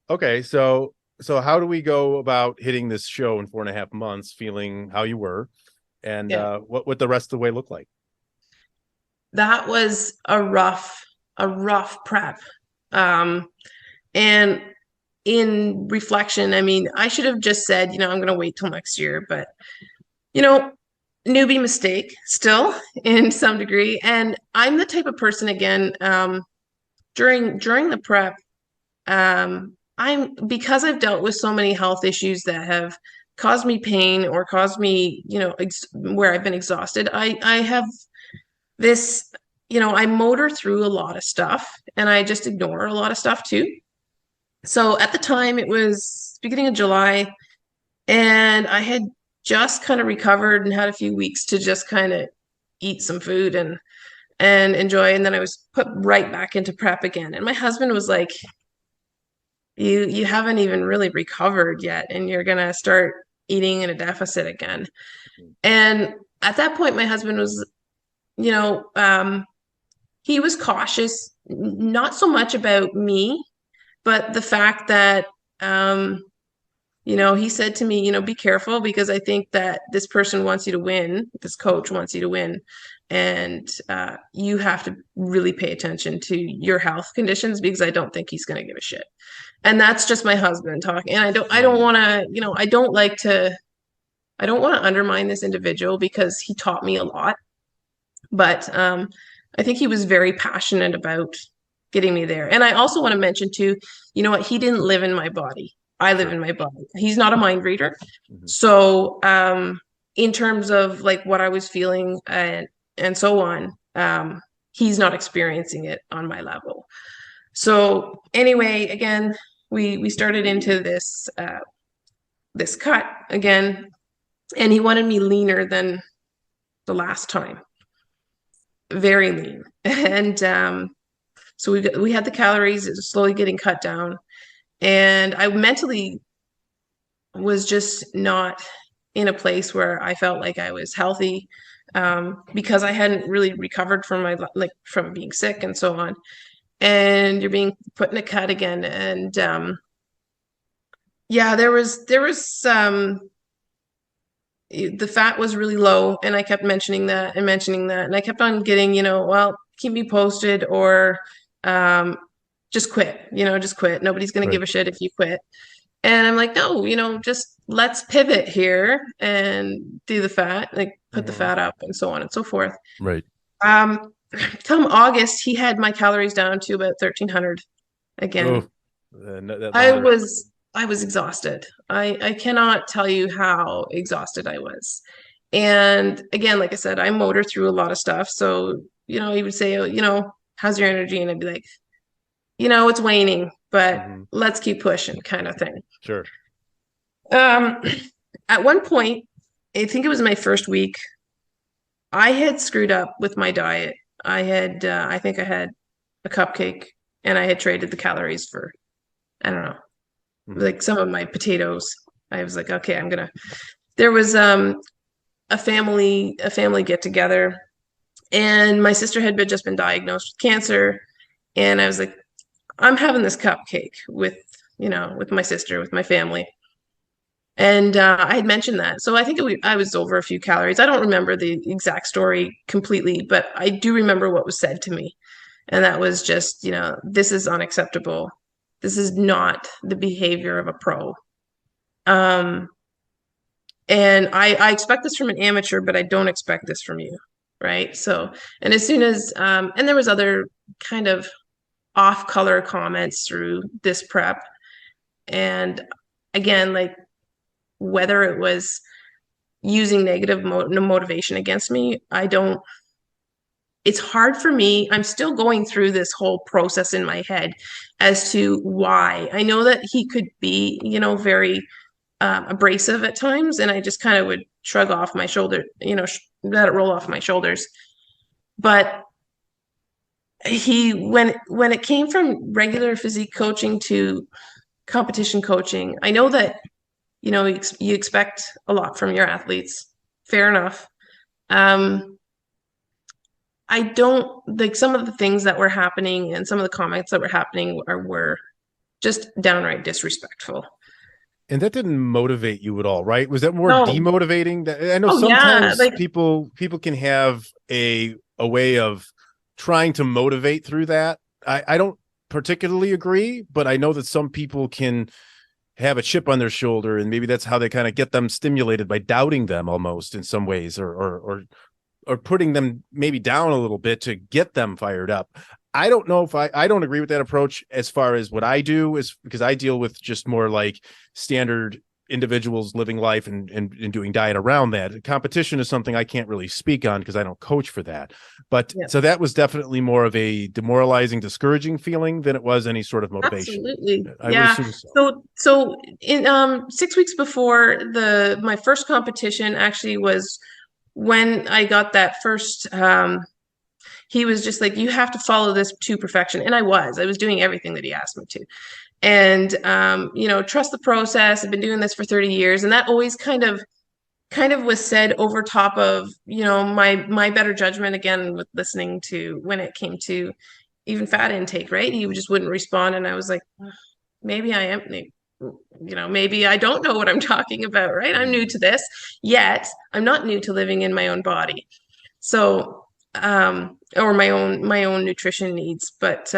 okay, so how do we go about hitting this show in 4.5 months, feeling how you were? And what would the rest of the way look like? That was a rough prep. And in reflection, I mean, I should have just said, you know, I'm going to wait till next year, but, you know, newbie mistake still in some degree. And I'm the type of person, again, during the prep, because I've dealt with so many health issues that have caused me pain or caused me, you know, where I've been exhausted. I have this, you know, I motor through a lot of stuff and I just ignore a lot of stuff too. So at the time it was beginning of July and I had just kind of recovered and had a few weeks to just kind of eat some food and enjoy. And then I was put right back into prep again. And my husband was like, you haven't even really recovered yet and you're gonna start eating in a deficit again. And at that point my husband was, you know, he was cautious, not so much about me, but the fact that you know, he said to me, you know, be careful because I think that this person wants you to win, this coach wants you to win, and you have to really pay attention to your health conditions because I don't think he's going to give a shit. And that's just my husband talking. And I don't want to, you know, I don't want to undermine this individual because he taught me a lot. But I think he was very passionate about getting me there. And I also want to mention too, you know what, he didn't live in my body. I live in my body. He's not a mind reader. So in terms of like what I was feeling and so on, he's not experiencing it on my level. So anyway, again, we started into this this cut again, and he wanted me leaner than the last time. Very lean. And so we had the calories, it was slowly getting cut down. And I mentally was just not in a place where I felt like I was healthy because I hadn't really recovered from from being sick and so on. And you're being put in a cut again. And yeah, there was the fat was really low, and I kept mentioning that, and I kept on getting, you know, well, keep me posted or just quit, you know, just quit. Nobody's going to give a shit if you quit. And I'm like, no, you know, just let's pivot here and do the fat, like put the fat up and so on and so forth. Right. Come August, he had my calories down to about 1,300 again. I was exhausted. I cannot tell you how exhausted I was. And again, like I said, I motor through a lot of stuff. So, you know, he would say, oh, you know, how's your energy? And I'd be like, you know, it's waning, but let's keep pushing kind of thing. Sure. At one point, I think it was my first week, I had screwed up with my diet. I think I had a cupcake and I had traded the calories for, I don't know, like some of my potatoes. I was like, okay, there was a family get together, and my sister had just been diagnosed with cancer. And I was like, I'm having this cupcake with my sister, with my family. And I had mentioned that. So I think I was over a few calories. I don't remember the exact story completely, but I do remember what was said to me. And that was just, you know, this is unacceptable. This is not the behavior of a pro. And I expect this from an amateur, but I don't expect this from you. Right. So, and as soon as, and there was other kind of off-color comments through this prep. And again, like whether it was using negative motivation against me, it's hard for me. I'm still going through this whole process in my head as to why. I know that he could be, you know, very abrasive at times, and I just kind of would shrug off my shoulder, you know, let it roll off my shoulders. But when it came from regular physique coaching to competition coaching, I know that, you know, you expect a lot from your athletes. Fair enough. I don't like some of the things that were happening and some of the comments that were happening were just downright disrespectful. And that didn't motivate you at all, right? Was that more No. demotivating? I know Oh yeah, sometimes like people can have a way of trying to motivate through that. I don't particularly agree, but I know that some people can have a chip on their shoulder, and maybe that's how they kind of get them stimulated, by doubting them almost in some ways, or putting them maybe down a little bit to get them fired up. I don't know if I don't agree with that approach as far as what I do, is because I deal with just more like standard individuals living life and doing diet around that. Competition is something I can't really speak on because I don't coach for that. But yeah. so that was definitely more of a demoralizing, discouraging feeling than it was any sort of motivation. Absolutely. I would Yeah. assume so. So in 6 weeks before my first competition actually was when I got that first he was just like, you have to follow this to perfection. And I was doing everything that he asked me to. And trust the process. I've been doing this for 30 years. And that always kind of was said over top of, my better judgment, again, with listening to when it came to even fat intake, right? He just wouldn't respond. And I was like, maybe I am, maybe I don't know what I'm talking about, right? I'm new to this, yet I'm not new to living in my own body. So, or my own nutrition needs. But,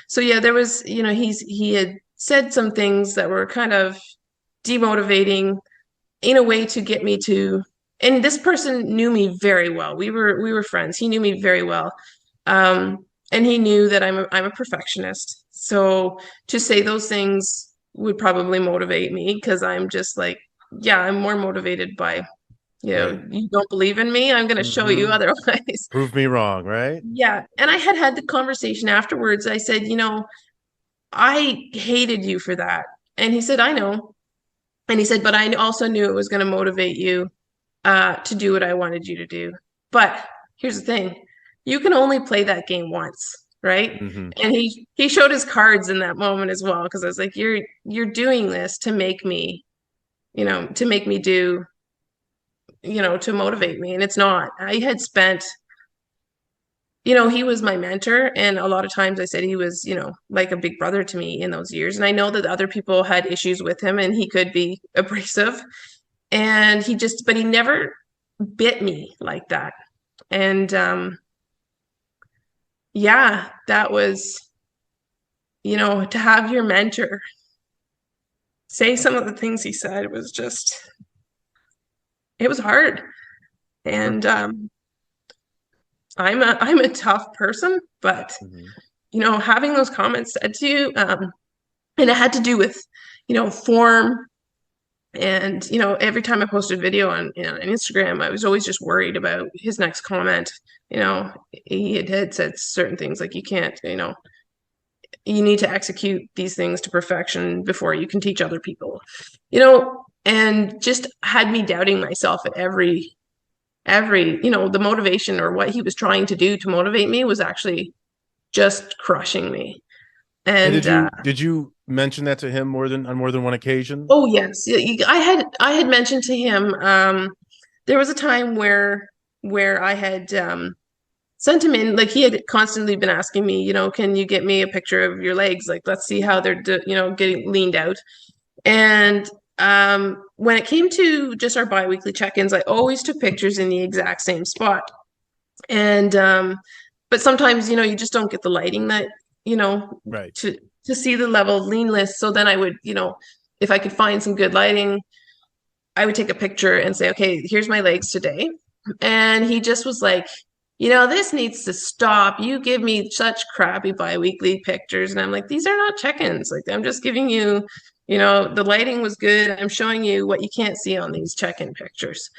so yeah, there was, he had said some things that were kind of demotivating in a way to get me to, and this person knew me very well. We were friends. He knew me very well. And he knew that I'm a perfectionist. So to say those things would probably motivate me, because I'm just like, yeah, I'm more motivated by, Right. you don't believe in me, I'm going to show you otherwise. Prove me wrong, right? Yeah. And I had the conversation afterwards. I said, I hated you for that. And he said, I know. And he said, but I also knew it was going to motivate you to do what I wanted you to do. But here's the thing. You can only play that game once, right? Mm-hmm. And he showed his cards in that moment as well, because I was like, you're doing this to make me, do, to motivate me. And it's not. I had spent, he was my mentor. And a lot of times I said he was, like a big brother to me in those years. And I know that other people had issues with him and he could be abrasive. And but he never bit me like that. And yeah, that was, to have your mentor say some of the things he said was just, it was hard. And I'm a tough person, but having those comments said to you, and it had to do with, form. And, every time I posted a video on Instagram, I was always just worried about his next comment. He had said certain things like, you can't, you need to execute these things to perfection before you can teach other people, and just had me doubting myself at every, the motivation or what he was trying to do to motivate me was actually just crushing me. And did you mention that to him on more than one occasion? Oh yes, I had mentioned to him. There was a time where I had sent him in, like he had constantly been asking me, can you get me a picture of your legs? Like, let's see how they're, getting leaned out. And when it came to just our biweekly check-ins, I always took pictures in the exact same spot. And but sometimes, you just don't get the lighting that, right, to see the level of leanness. So then I would, if I could find some good lighting, I would take a picture and say, okay, here's my legs today. And he just was like, this needs to stop. You give me such crappy biweekly pictures. And I'm like, these are not check-ins. Like, I'm just giving you, the lighting was good. I'm showing you what you can't see on these check-in pictures.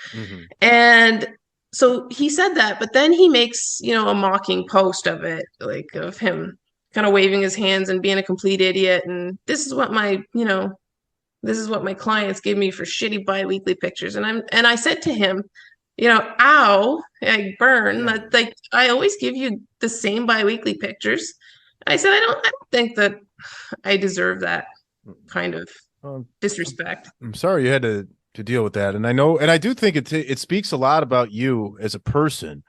And so he said that, but then he makes, a mocking post of it, like of him kind of waving his hands and being a complete idiot. And this is what my clients give me for shitty biweekly pictures. And I said to him, ow, I burn. Yeah. That, like, I always give you the same biweekly pictures. I said, I don't think that I deserve that kind of disrespect. I'm sorry you had to deal with that. And I know, and I do think it speaks a lot about you as a person,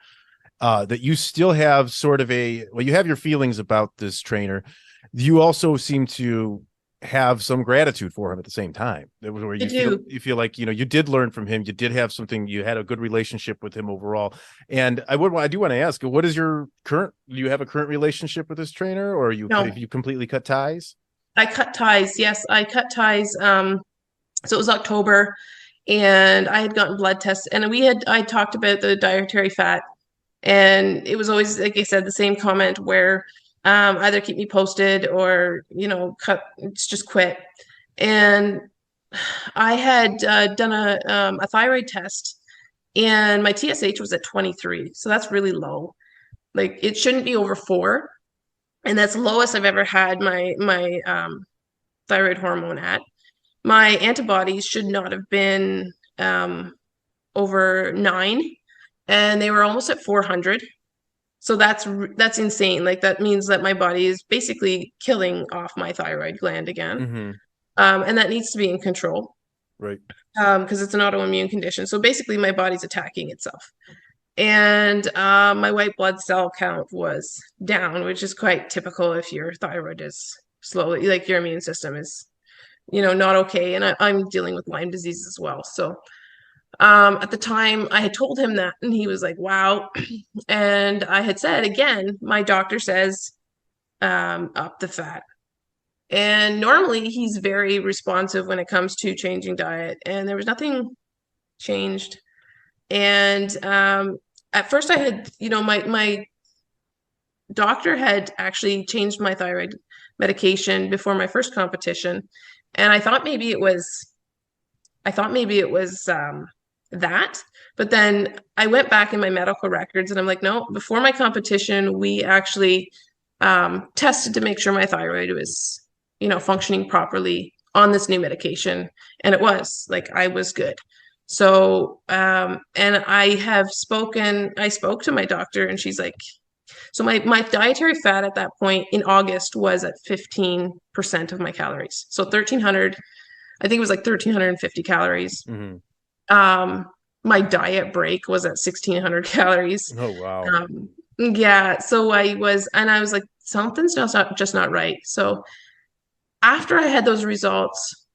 that you still have sort of you have your feelings about this trainer. You also seem to have some gratitude for him at the same time. It was where you feel like, you know, you did learn from him. You did have something, you had a good relationship with him overall. And I do want to ask, what is do you have a current relationship with this trainer, or have you completely cut ties? I cut ties. Yes, I cut ties. So it was October and I had gotten blood tests, and I talked about the dietary fat, and it was always, like I said, the same comment where either keep me posted or, you know, just quit. And I had done a thyroid test, and my TSH was at 23. So that's really low. Like, it shouldn't be over 4. And that's the lowest I've ever had my thyroid hormone at. My antibodies should not have been over 9, and they were almost at 400. So that's insane. Like, that means that my body is basically killing off my thyroid gland again. Mm-hmm. And that needs to be in control. Right. Because it's an autoimmune condition. So basically my body's attacking itself. And my white blood cell count was down, which is quite typical if your thyroid is slowly, like, your immune system is, you know, not okay. And I'm dealing with Lyme disease as well. So at the time I had told him that, and he was like, wow. And I had said, again, my doctor says up the fat. And normally he's very responsive when it comes to changing diet, and there was nothing changed. And at first I had, you know, my doctor had actually changed my thyroid medication before my first competition. And I thought maybe it was that, but then I went back in my medical records and I'm like, no, before my competition, we actually tested to make sure my thyroid was, you know, functioning properly on this new medication. And it was, like, I was good. So, and I spoke to my doctor, and she's like, so my dietary fat at that point in August was at 15% of my calories. So 1,300, I think it was like 1,350 calories. Mm-hmm. My diet break was at 1,600 calories. Oh, wow. Yeah. So I was like, something's just not right. So after I had those results,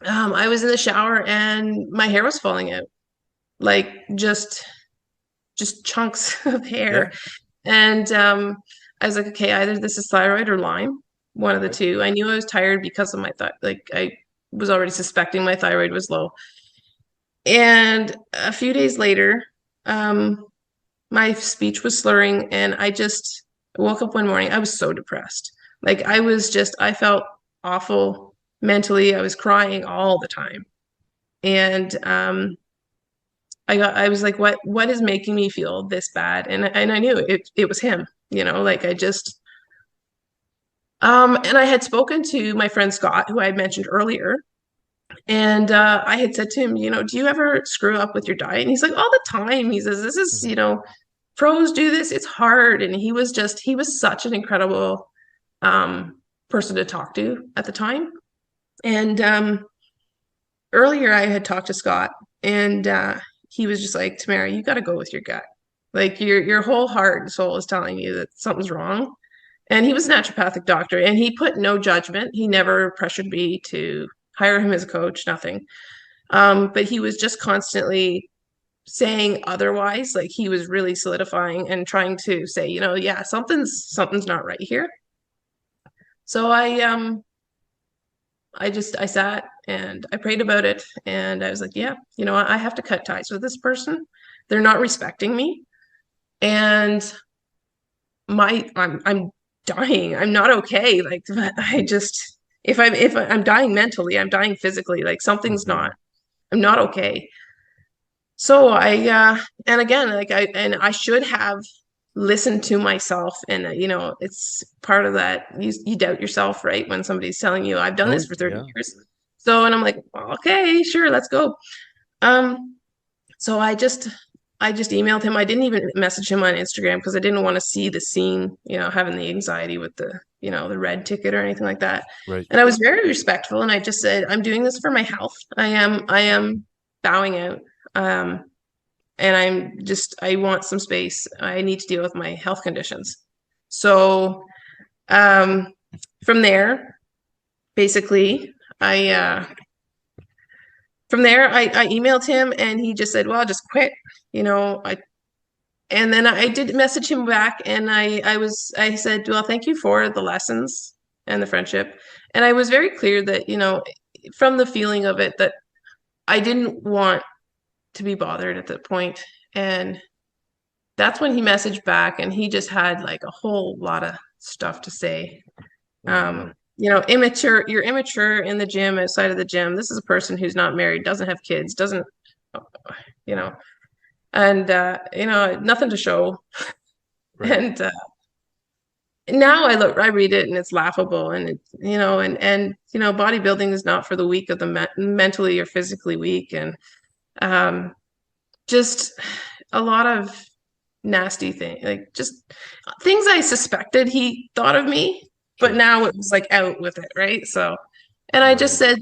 I was in the shower and my hair was falling out, like just chunks of hair. Yeah. And I was like, okay, either this is thyroid or Lyme, one of the two. I knew I was tired because of my I was already suspecting my thyroid was low. And a few days later, my speech was slurring, and I just woke up one morning. I was so depressed. Like, I felt awful mentally. I was crying all the time. And I was like, what is making me feel this bad? And I knew it was him, you know, like, I just and I had spoken to my friend Scott, who I had mentioned earlier. And I had said to him, you know, do you ever screw up with your diet? And he's like, all the time. He says, this is, you know, pros do this. It's hard. And he was such an incredible person to talk to at the time. And earlier I had talked to Scott, and he was just like, Tamara, you got to go with your gut. Like, your whole heart and soul is telling you that something's wrong. And he was a naturopathic doctor, and he put no judgment. He never pressured me to hire him as a coach, nothing. But he was just constantly saying otherwise. Like, he was really solidifying and trying to say, you know, yeah, something's not right here. So I sat and I prayed about it, and I was like, yeah, you know, I have to cut ties with this person. They're not respecting me. And I'm dying. I'm not okay. Like, I just, if I'm dying mentally, I'm dying physically. Like, something's not, I'm not okay. So and again, like, I should have listened to myself, and you know, it's part of that. You doubt yourself, right? When somebody's telling you, I've done this for 30 years. So, and I'm like, okay, sure, let's go. So I just emailed him. I didn't even message him on Instagram because I didn't want to see the scene, you know, having the anxiety with the, you know, the red ticket or anything like that. Right. And I was very respectful, and I just said, I'm doing this for my health. I am bowing out. And I want some space. I need to deal with my health conditions. So from there, basically from there, I emailed him and he just said, well, just quit, and then I did message him back and I said, well, thank you for the lessons and the friendship. And I was very clear that, from the feeling of it, that I didn't want to be bothered at that point. And that's when he messaged back and he just had like a whole lot of stuff to say. Immature, you're immature in the gym, outside of the gym. This is a person who's not married, doesn't have kids, doesn't, and, nothing to show. Right. And now I read it and it's laughable, and bodybuilding is not for the weak of the mentally or physically weak. And just a lot of nasty things, like just things I suspected he thought of me, but now it was like out with it. Right. So, and I just said,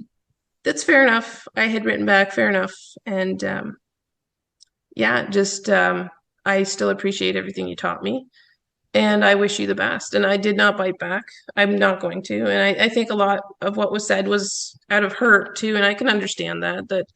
that's fair enough. I had written back, fair enough. And I still appreciate everything you taught me. And I wish you the best. And I did not bite back. I'm not going to. And I think a lot of what was said was out of hurt too. And I can understand that,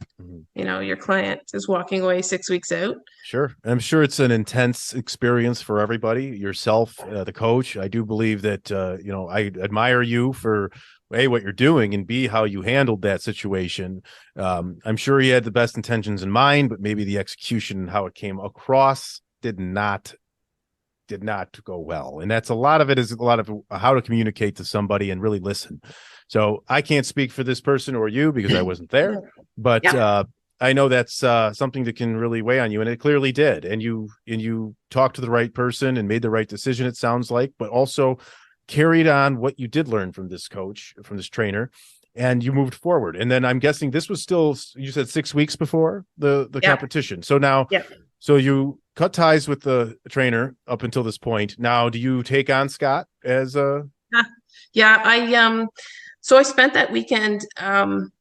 your client is walking away 6 weeks out. Sure. I'm sure it's an intense experience for everybody, yourself, the coach. I do believe that, I admire you for A, what you're doing, and B, how you handled that situation. I'm sure he had the best intentions in mind, but maybe the execution and how it came across did not go well. And that's a lot of how to communicate to somebody and really listen. So I can't speak for this person or you because I wasn't there, but I know that's something that can really weigh on you, and it clearly did. And you talked to the right person and made the right decision, it sounds like, but also carried on what you did learn from this coach, from this trainer, and you moved forward. And then I'm guessing this was still, you said 6 weeks before the competition. So now, so you cut ties with the trainer up until this point. Now, do you take on Scott as a? So I spent that weekend.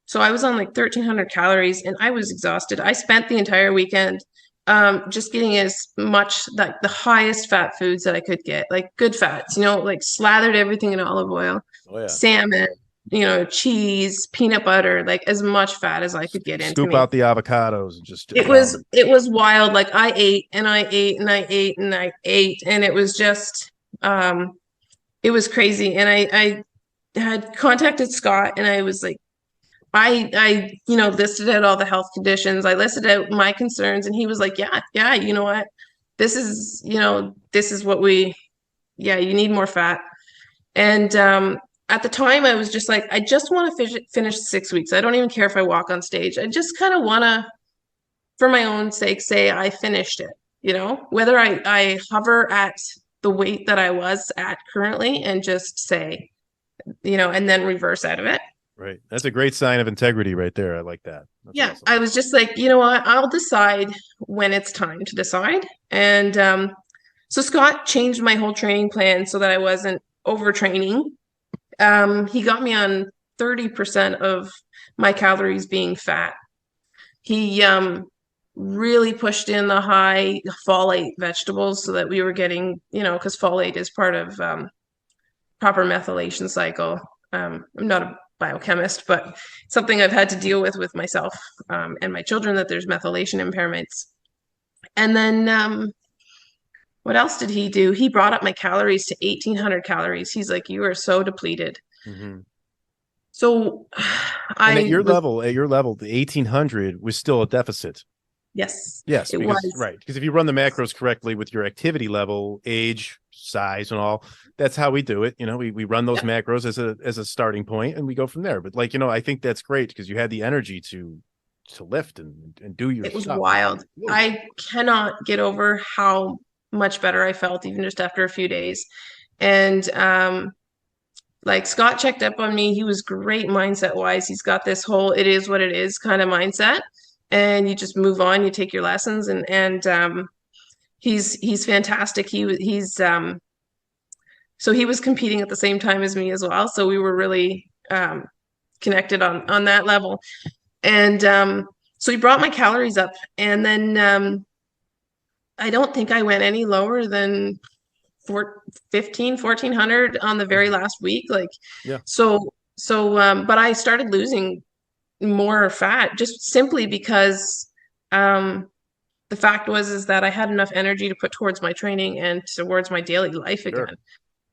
So I was on like 1,300 calories and I was exhausted. I spent the entire weekend just getting as much, like the highest fat foods that I could get, like good fats, like slathered everything in olive oil, salmon, cheese, peanut butter, like as much fat as I could get into me. Scoop out the avocados and just it was wild. Like I ate and I ate and I ate and I ate, and it was just it was crazy. And I had contacted Scott and I was like, I listed out all the health conditions. I listed out my concerns, and he was like, yeah, you know what? This is what you need more fat. And at the time I was just like, I just want to finish 6 weeks. I don't even care if I walk on stage. I just kind of want to, for my own sake, say I finished it, whether I hover at the weight that I was at currently and just say, and then reverse out of it. Right. That's a great sign of integrity right there. I like that. That's awesome. I was just like, you know what? I'll decide when it's time to decide. And so Scott changed my whole training plan so that I wasn't overtraining. He got me on 30% of my calories being fat. He really pushed in the high folate vegetables so that we were getting, because folate is part of proper methylation cycle. I'm not a biochemist, but something I've had to deal with myself and my children, that there's methylation impairments. And then what else did he do? He brought up my calories to 1,800 calories. He's like, you are so depleted. Mm-hmm. So at your level, the 1,800 was still a deficit. Yes, it was. Right. Because if you run the macros correctly with your activity level, age, size, and all, that's how we do it. We run those macros as a starting point, and we go from there. But I think that's great because you had the energy to lift and do your stuff. It was wild. I cannot get over how much better I felt even just after a few days. And like Scott checked up on me. He was great mindset wise. He's got this whole it is what it is kind of mindset. And you just move on, you take your lessons, and he's fantastic. He's so he was competing at the same time as me as well. So we were really connected on that level. And so he brought my calories up, and then I don't think I went any lower than 1,400 on the very last week. So But I started losing more fat just simply because the fact is that I had enough energy to put towards my training and towards my daily life Sure. again.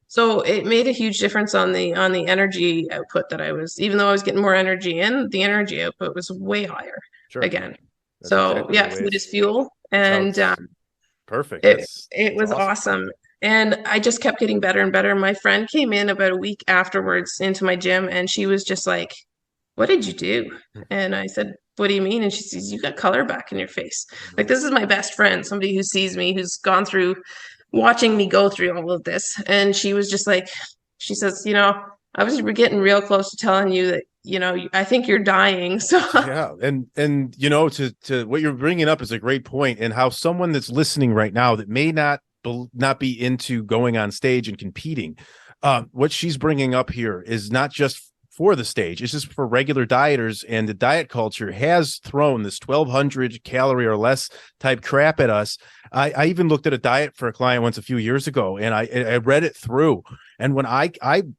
So it made a huge difference on the energy output that I was, even though I was getting more energy in, the energy output was way higher Sure. again. That's So exactly yeah, the way food it's- is fuel, that's how and it's perfect. it was awesome. And I just kept getting better and better. My friend came in about a week afterwards into my gym, and she was just like, "What did you do?" And I said, "What do you mean?" And she says, "You got color back in your face." Like, this is my best friend, somebody who sees me, who's gone through watching me go through all of this. And she was just like, she says, I was getting real close to telling you that, I think you're dying. So Yeah, and to what you're bringing up is a great point, and how someone that's listening right now that may not be into going on stage and competing, what she's bringing up here is not just for the stage, it's just for regular dieters, and the diet culture has thrown this 1,200 calorie or less type crap at us. I even looked at a diet for a client once a few years ago, and I read it through, and when I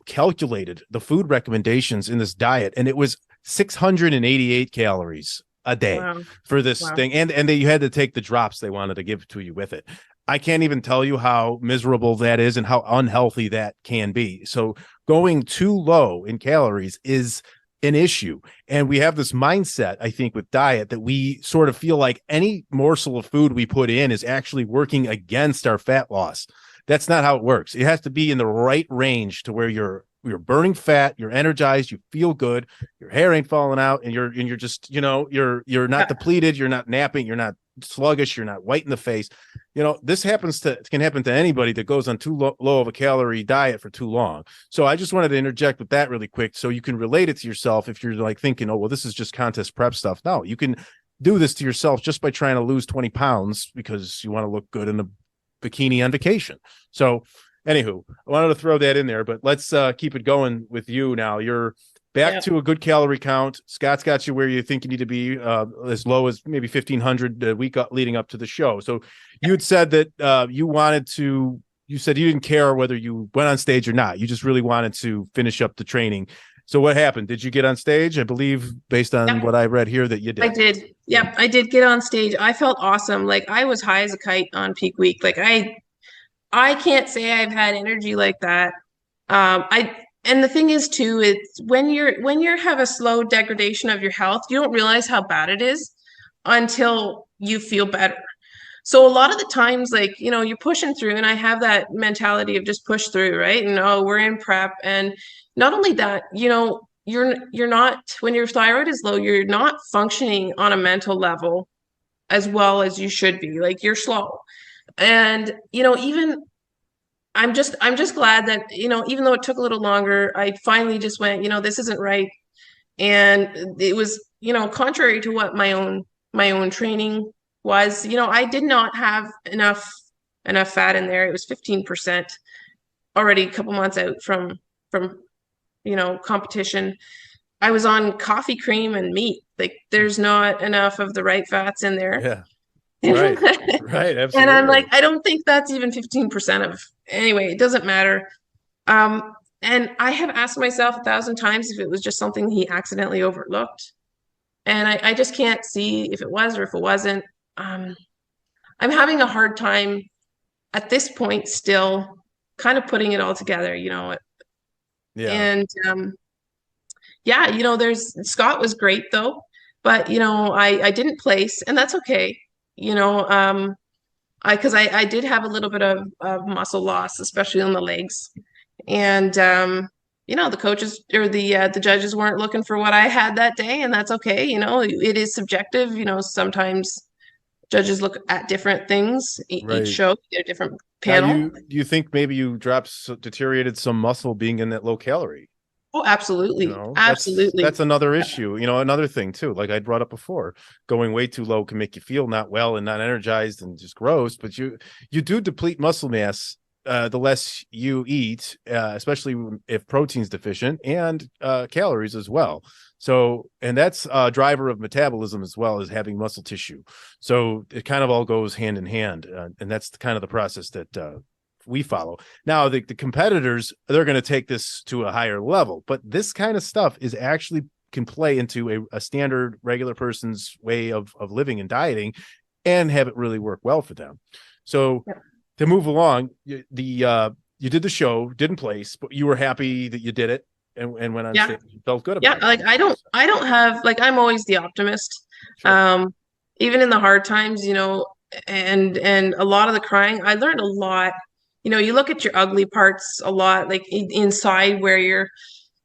calculated the food recommendations in this diet, and it was 688 calories a day wow. for this Wow. thing, and you had to take the drops they wanted to give to you with it. I can't even tell you how miserable that is and how unhealthy that can be. So going too low in calories is an issue. And we have this mindset, I think, with diet, that we sort of feel like any morsel of food we put in is actually working against our fat loss. That's not how it works. It has to be in the right range to where you're burning fat, you're energized, you feel good, your hair ain't falling out, and you're just, you're not depleted, you're not napping, you're not sluggish, you're not white in the face. This can happen to anybody that goes on too low of a calorie diet for too long. So I just wanted to interject with that really quick, so you can relate it to yourself. If you're like thinking, oh, well, this is just contest prep stuff. No, you can do this to yourself just by trying to lose 20 pounds because you want to look good in a bikini on vacation. So anywho, I wanted to throw that in there, but let's keep it going with you now. You're back to a good calorie count. Scott's got you where you think you need to be, as low as maybe 1,500 a week leading up to the show. So you had said that you said you didn't care whether you went on stage or not. You just really wanted to finish up the training. So what happened? Did you get on stage? I believe, based on what I read here, that you did. I did. Yep, I did get on stage. I felt awesome. Like, I was high as a kite on peak week. Like, I can't say I've had energy like that. And the thing is too, it's when you have a slow degradation of your health, you don't realize how bad it is until you feel better. So a lot of the times, like, you're pushing through, and I have that mentality of just push through, right? And we're in prep. And not only that, you're not, when your thyroid is low, you're not functioning on a mental level as well as you should be. Like, you're slow. And even I'm just glad that even though it took a little longer, I finally just went, this isn't right. And it was contrary to what my own training was. I did not have enough fat in there. It was 15% already, a couple months out from competition. I was on coffee cream and meat. Like, there's not enough of the right fats in there. Yeah. Right. Right. Absolutely. And I'm like, I don't think that's even 15% of, anyway, it doesn't matter. And I have asked myself 1,000 times if it was just something he accidentally overlooked. And I just can't see if it was or if it wasn't. I'm having a hard time at this point still kind of putting it all together, Yeah. And there's Scott was great though, but I didn't place, and that's okay. Because I did have a little bit of muscle loss, especially on the legs. And the coaches or the judges weren't looking for what I had that day, and that's okay. It is subjective. Sometimes judges look at different things. Right. Each show, a different panel. Now, do you think maybe you deteriorated some muscle being in that low calorie? Oh, absolutely. Absolutely. That's another issue. Another thing too, like I brought up before, going way too low can make you feel not well and not energized and just gross, but you do deplete muscle mass the less you eat, especially if protein's deficient, and calories as well. So, and that's a driver of metabolism as well as having muscle tissue. So it kind of all goes hand in hand. And that's kind of the process that we follow. Now the competitors, they're going to take this to a higher level, but this kind of stuff is actually can play into a standard regular person's way of living and dieting and have it really work well for them. So to move along, you did the show, didn't place, but you were happy that you did it and went on stage. You felt good about it. Like I don't have, like, I'm always the optimist. Sure. Even in the hard times, you know, and a lot of the crying, I learned a lot. You know, you look at your ugly parts a lot, like inside where you're,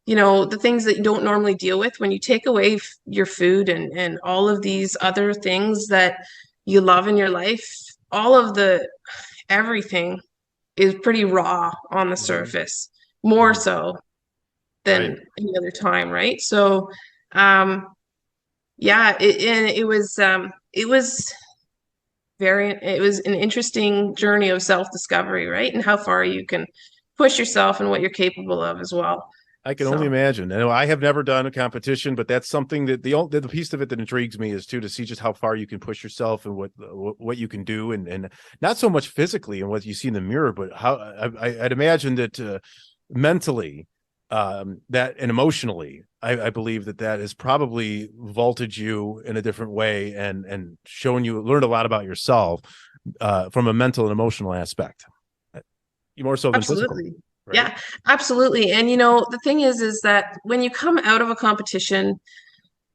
you know, the things that you don't normally deal with. When you take away your food and all of these other things that you love in your life, all of everything is pretty raw on the surface, more so than any other time, right? So it was an interesting journey of self-discovery, right? And how far you can push yourself and what you're capable of as well. I can only imagine. And I have never done a competition, but that's something that the piece of it that intrigues me is to see just how far you can push yourself and what you can do, and not so much physically and what you see in the mirror, but how I'd imagine that mentally, that and emotionally, I believe that has probably vaulted you in a different way and shown you learned a lot about yourself from a mental and emotional aspect. More so than physical. Right? Yeah, absolutely. And, you know, the thing is that when you come out of a competition,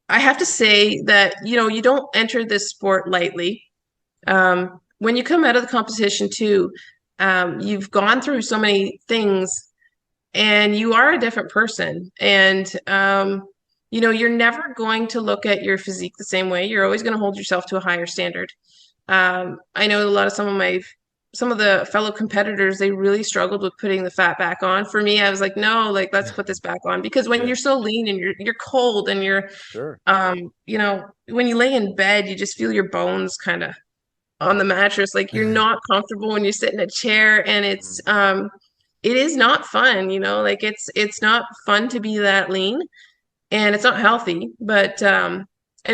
I have to say that, you know, you don't enter this sport lightly. When you come out of the competition too, you've gone through so many things and you are a different person. And, you know, you're never going to look at your physique the same way. You're always going to hold yourself to a higher standard. I know some of the fellow competitors, they really struggled with putting the fat back on. For me, I was like, no, like, let's put this back on, because when you're so lean and you're cold and you're, you know, when you lay in bed, you just feel your bones kind of on the mattress. Like, you're not comfortable when you sit in a chair, and it is not fun, you know, like it's not fun to be that lean, and it's not healthy. But, and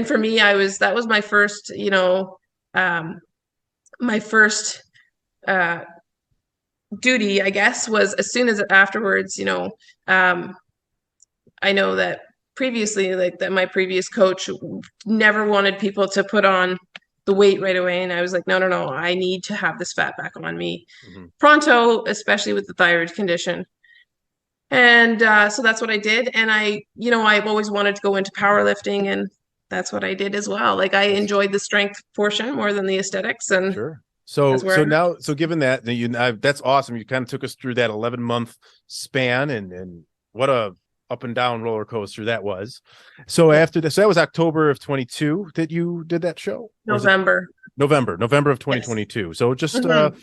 for me, that was my first, you know, my first duty, I guess, was as soon as afterwards, you know, I know that previously, like, that my previous coach never wanted people to put on the weight right away. And I was like, no, I need to have this fat back on me pronto, especially with the thyroid condition. And so that's what I did. And I've always wanted to go into powerlifting, and that's what I did as well. Like, I enjoyed the strength portion more than the aesthetics. And So given that, that's awesome. You kind of took us through that 11-month span, and what a up and down roller coaster that was. So after this, that was October of 22 that you did that show? November of 2022. Yes. So just 4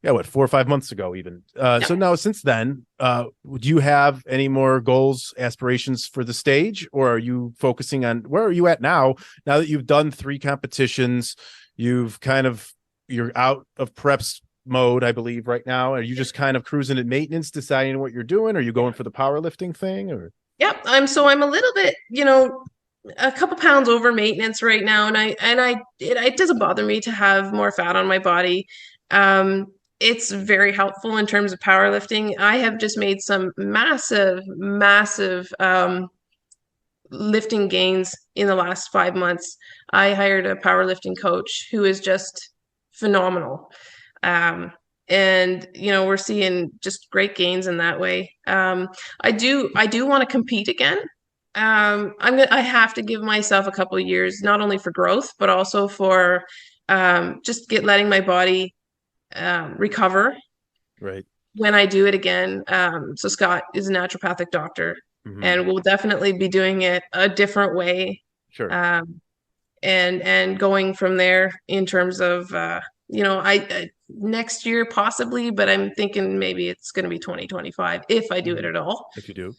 or 5 months ago even. So now since then, do you have any more goals, aspirations for the stage, or are you focusing on, where are you at now that you've done 3 competitions? You're out of preps mode, I believe, right now. Are you just kind of cruising at maintenance, deciding what you're doing? Are you going for the powerlifting thing, or? Yep. I'm a little bit, you know, a couple pounds over maintenance right now. And it doesn't bother me to have more fat on my body. It's very helpful in terms of powerlifting. I have just made some massive lifting gains in the last 5 months. I hired a powerlifting coach who is just phenomenal. And, you know, we're seeing just great gains in that way. I do want to compete again. I have to give myself a couple of years, not only for growth, but also for, just letting my body, recover. Right. When I do it again. So Scott is a naturopathic doctor, and we'll definitely be doing it a different way. Sure. And going from there in terms of, you know, I next year possibly, but I'm thinking maybe it's going to be 2025 if I do it at all. If you do.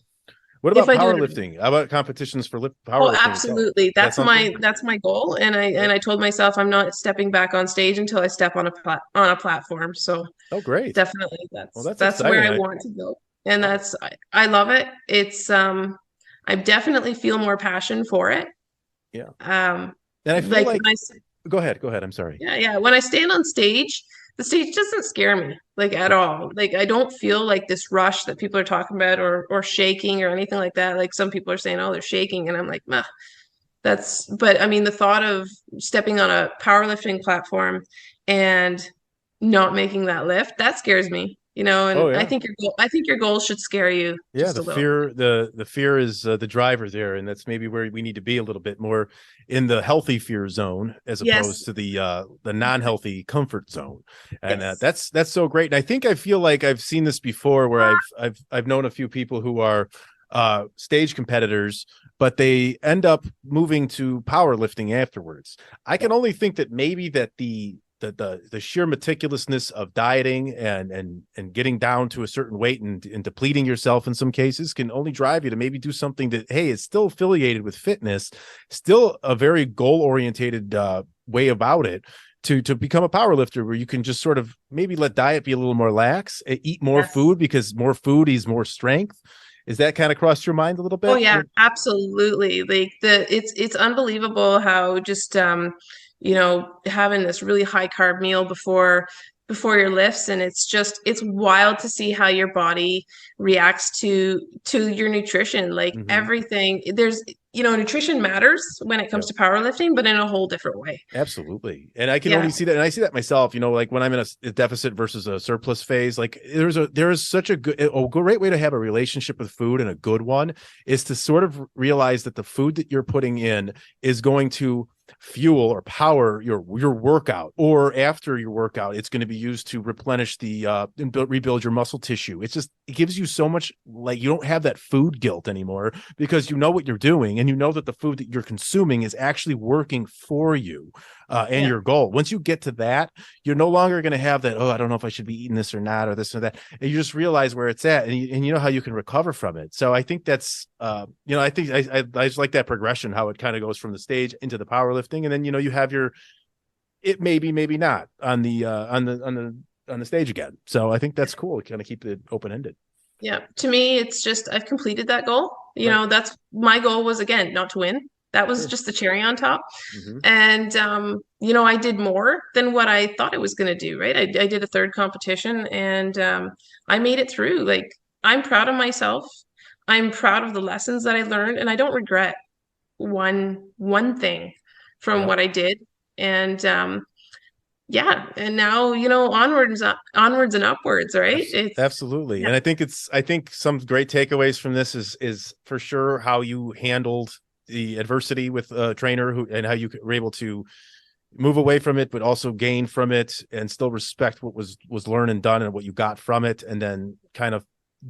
What about powerlifting? How about competitions for powerlifting? Oh, absolutely. That's my goal. And I told myself I'm not stepping back on stage until I step on a platform. So great. Definitely that's where I want to go. And I love it. It's I definitely feel more passion for it. Yeah. And I feel like go ahead. I'm sorry. Yeah. When I stand on stage, the stage doesn't scare me like at all. Like I don't feel like this rush that people are talking about or shaking or anything like that. Like some people are saying, oh, they're shaking. And I'm like, nah, but I mean, the thought of stepping on a powerlifting platform and not making that lift, that scares me, Oh and yeah. I think your goals should scare you Yeah, just the a little. fear, the fear is the driver there, and that's maybe where we need to be a little bit more in the healthy fear zone as opposed Yes. to the non-healthy comfort zone. And Yes. that's so great. And I feel like I've seen this before, where I've known a few people who are stage competitors, but they end up moving to powerlifting afterwards. I can only think that maybe that the sheer meticulousness of dieting and getting down to a certain weight and depleting yourself in some cases can only drive you to maybe do something that, hey, is still affiliated with fitness, still a very goal orientated way about it, to become a power lifter, where you can just sort of maybe let diet be a little more lax, eat more Yes. food, because more food is more strength. Is that kind of crossed your mind a little bit? Oh yeah, absolutely. Like it's unbelievable how just having this really high carb meal before your lifts, and it's wild to see how your body reacts to your nutrition. Like Mhm. everything, there's nutrition matters when it comes Yep. to powerlifting, but in a whole different way. Absolutely. And I can Yeah. only see that. And I see that myself, like when I'm in a deficit versus a surplus phase, like there is such a great way to have a relationship with food, and a good one is to sort of realize that the food that you're putting in is going to fuel or power your workout, or after your workout, it's going to be used to replenish and rebuild your muscle tissue. It gives you so much, like, you don't have that food guilt anymore, because you know what you're doing, and you know that the food that you're consuming is actually working for you and Yeah. your goal. Once you get to that, you're no longer going to have that, oh, I don't know if I should be eating this or not, or this or that. And you just realize where it's at, and you know how you can recover from it. So I think that's, I think I just like that progression, how it kind of goes from the stage into the powerlifting. And then, you have it maybe not on the stage again. So I think that's cool. Kind of keep it open-ended. Yeah. To me, it's just I've completed that goal. Right. That's my goal was, again, not to win. That was Sure. just the cherry on top. Mm-hmm. And I did more than what I thought I was going to do, right? I did a third competition, and I made it through. Like, I'm proud of myself. I'm proud of the lessons that I learned, and I don't regret one thing from Yep. what I did. And yeah, and now, onwards and upwards, right? Absolutely. Yeah. And I think some great takeaways from this is for sure how you handled the adversity with a trainer, and how you were able to move away from it, but also gain from it, and still respect what was learned and done and what you got from it, and then kind of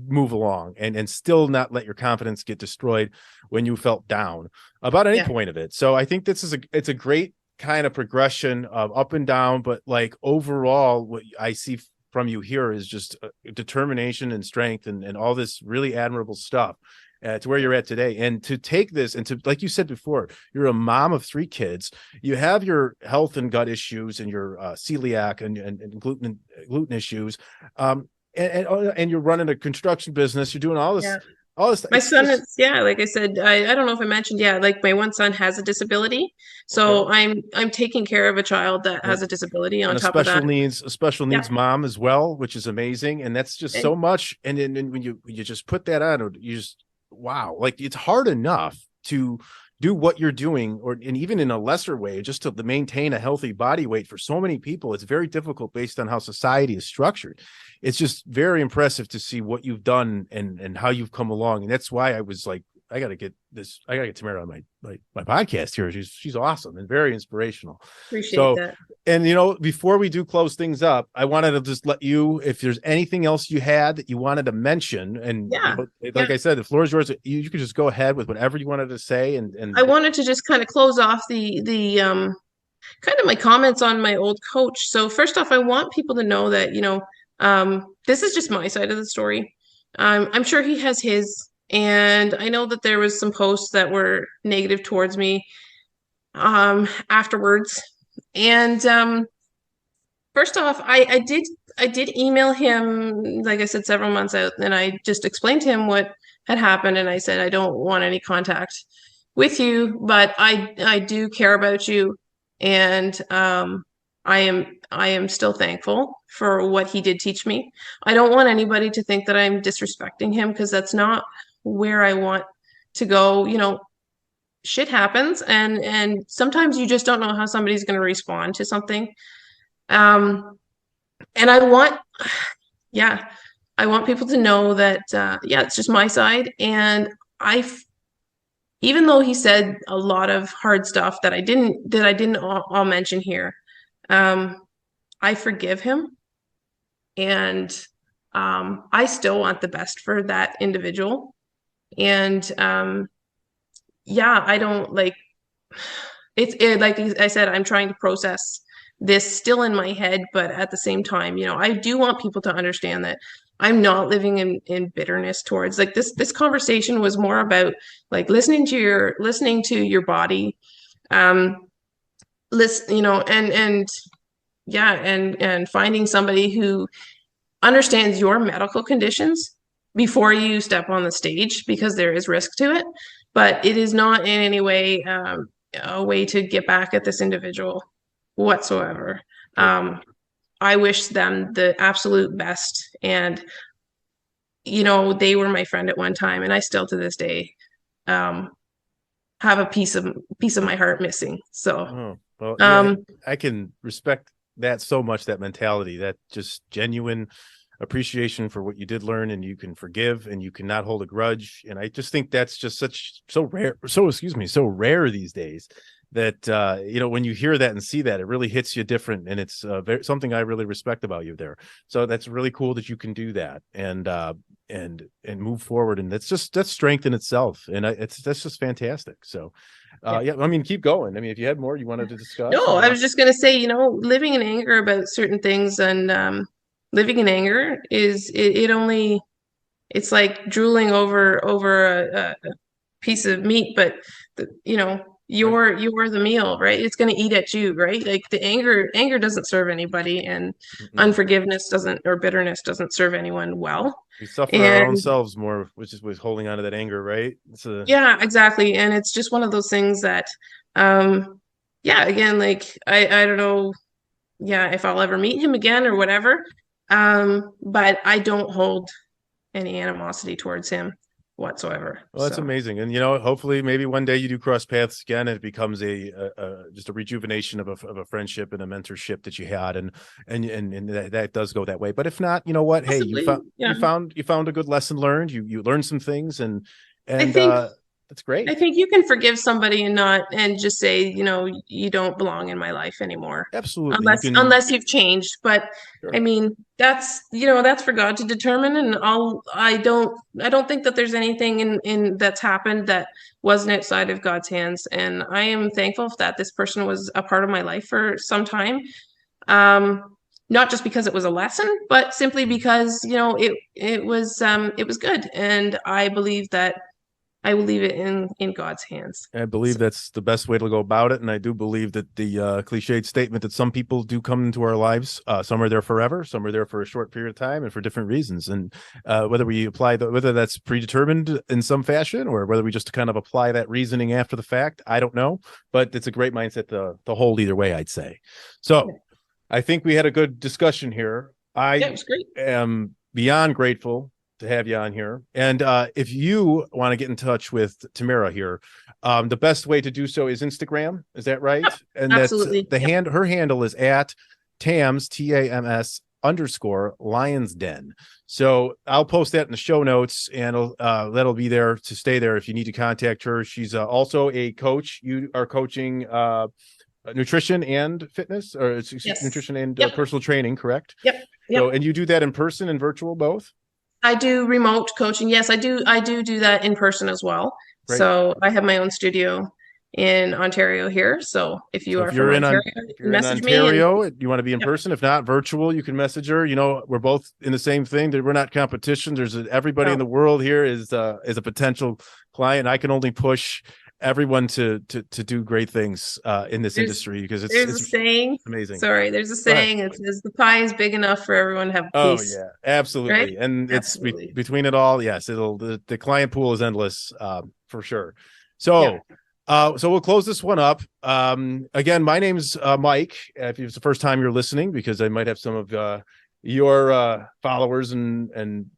move along, and still not let your confidence get destroyed when you felt down about any Yeah. point of it. So I think it's a great kind of progression of up and down, but like overall, what I see from you here is just determination and strength, and all this really admirable stuff to where you're at today. And to take this, and to, like you said before, you're a mom of 3 kids, you have your health and gut issues, and your celiac and gluten issues, and you're running a construction business, you're doing all this. Yeah. All this, My it's son just is, yeah, like I said, I don't know if I mentioned, yeah, like my one son has a disability. okay. So I'm taking care of a child that has a disability on And top of that. a special Yeah. needs mom as well, which is amazing. And that's just And so much. And then when you just put that on, you just, wow, like it's hard enough to do what you're doing, and even in a lesser way, just to maintain a healthy body weight for so many people. It's very difficult based on how society is structured. It's just very impressive to see what you've done, and how you've come along. And that's why I was like, I gotta get Tamara on my podcast here. She's awesome and very inspirational. appreciate So, that. and before we do close things up, I wanted to just let you, if there's anything else you had that you wanted to mention, and Yeah. like Yeah. I said, the floor is yours. You can just go ahead with whatever you wanted to say. And I wanted to just kind of close off the kind of my comments on my old coach. So first off, I want people to know that, this is just my side of the story. I'm sure he has his, and I know that there was some posts that were negative towards me afterwards. And first off, I did email him, like I said, several months out, and I just explained to him what had happened, and I said I don't want any contact with you, but I do care about you, and I am still thankful for what he did teach me. I don't want anybody to think that I'm disrespecting him, because that's not where I want to go. You know, shit happens, and sometimes you just don't know how somebody's going to respond to something. And I want, yeah, I want people to know that, yeah, it's just my side. And even though he said a lot of hard stuff that I didn't all mention here, I forgive him. And I still want the best for that individual. And yeah, I don't like like I said, I'm trying to process this still in my head, but at the same time, you know, I do want people to understand that I'm not living in bitterness towards, like, this conversation was more about like listening to your body, listen, you know, and yeah, and finding somebody who understands your medical conditions before you step on the stage, because there is risk to it, but it is not in any way a way to get back at this individual whatsoever. I wish them the absolute best, and you know, they were my friend at one time, and I still to this day have a piece of my heart missing. So well, yeah, I can respect that so much, that mentality, that just genuine appreciation for what you did learn, and you can forgive and you cannot hold a grudge. And I just think that's just so rare these days, that you know, when you hear that and see that, it really hits you different, and it's something I really respect about you there. So that's really cool that you can do that and move forward, and that's strength in itself, and that's just fantastic. So yeah, I mean, keep going. I mean, if you had more you wanted to discuss. No, I was just going to say, you know, living in anger about certain things, and living in anger is it's like drooling over a piece of meat, but you know, you're the meal, right? It's going to eat at you, right? Like, the anger doesn't serve anybody, and unforgiveness doesn't, or bitterness doesn't serve anyone well. We suffer our own selves more, which is with holding on to that anger, right? Yeah, exactly. And it's just one of those things that yeah, again, like, I don't know, yeah, if I'll ever meet him again or whatever, but I don't hold any animosity towards him whatsoever. Well, that's amazing. And you know, hopefully maybe one day you do cross paths again, and it becomes just a rejuvenation of a friendship and a mentorship that you had, and that does go that way. But if not, you know what, possibly, hey, you found a good lesson learned. You learned some things, and I think that's great. I think you can forgive somebody and just say, you know, you don't belong in my life anymore. Absolutely. Unless you've changed. But sure. I mean, that's for God to determine. And I don't think that there's anything in that's happened that wasn't outside of God's hands. And I am thankful that this person was a part of my life for some time. Not just because it was a lesson, but simply because, you know, it was good. And I believe that I will leave it in God's hands. I believe that's the best way to go about it. And I do believe that the cliched statement that some people do come into our lives, some are there forever, some are there for a short period of time and for different reasons. And whether we apply whether that's predetermined in some fashion, or whether we just kind of apply that reasoning after the fact, I don't know. But it's a great mindset to hold either way, I'd say. So okay. I think we had a good discussion here. It was great. Am beyond grateful to have you on here. And if you want to get in touch with Tamara here, the best way to do so is Instagram. Is that right? Yep, and absolutely. That's her handle is at Tams _Lions Den. So I'll post that in the show notes, and that'll be there to stay there if you need to contact her. She's also a coach. You are coaching nutrition and fitness, or yes. Nutrition and personal training, correct? Yep. So, and you do that in person and virtual both? I do remote coaching. Yes, I do that in person as well. Right. So I have my own studio in Ontario here. So if you're in Ontario, you want to be in person. If not, virtual, you can message her. You know, we're both in the same thing. We're not competition. There's everybody in the world here is a potential client. I can only push everyone to do great things in this industry, because it's a saying. Amazing. Sorry, there's a saying. It says the pie is big enough for everyone to have a piece. Oh yeah, absolutely. Right? And absolutely. It's between it all. Yes, the client pool is endless for sure. So So we'll close this one up. Again, my name's Mike. If it's the first time you're listening, because I might have some of your followers and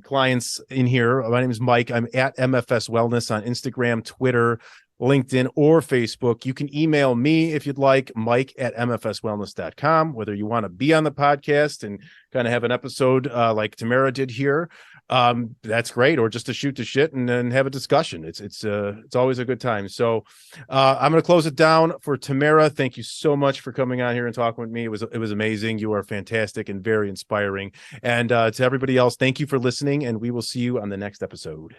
clients in here. My name is Mike. I'm at MFS Wellness on Instagram, Twitter, LinkedIn, or Facebook. You can email me if you'd like, mike@mfswellness.com, whether you want to be on the podcast and kind of have an episode like Tamara did here. That's great. Or just to shoot the shit and then have a discussion. It's always a good time. So I'm going to close it down for Tamara. Thank you so much for coming on here and talking with me. It was amazing. You are fantastic and very inspiring. And to everybody else, thank you for listening, and we will see you on the next episode.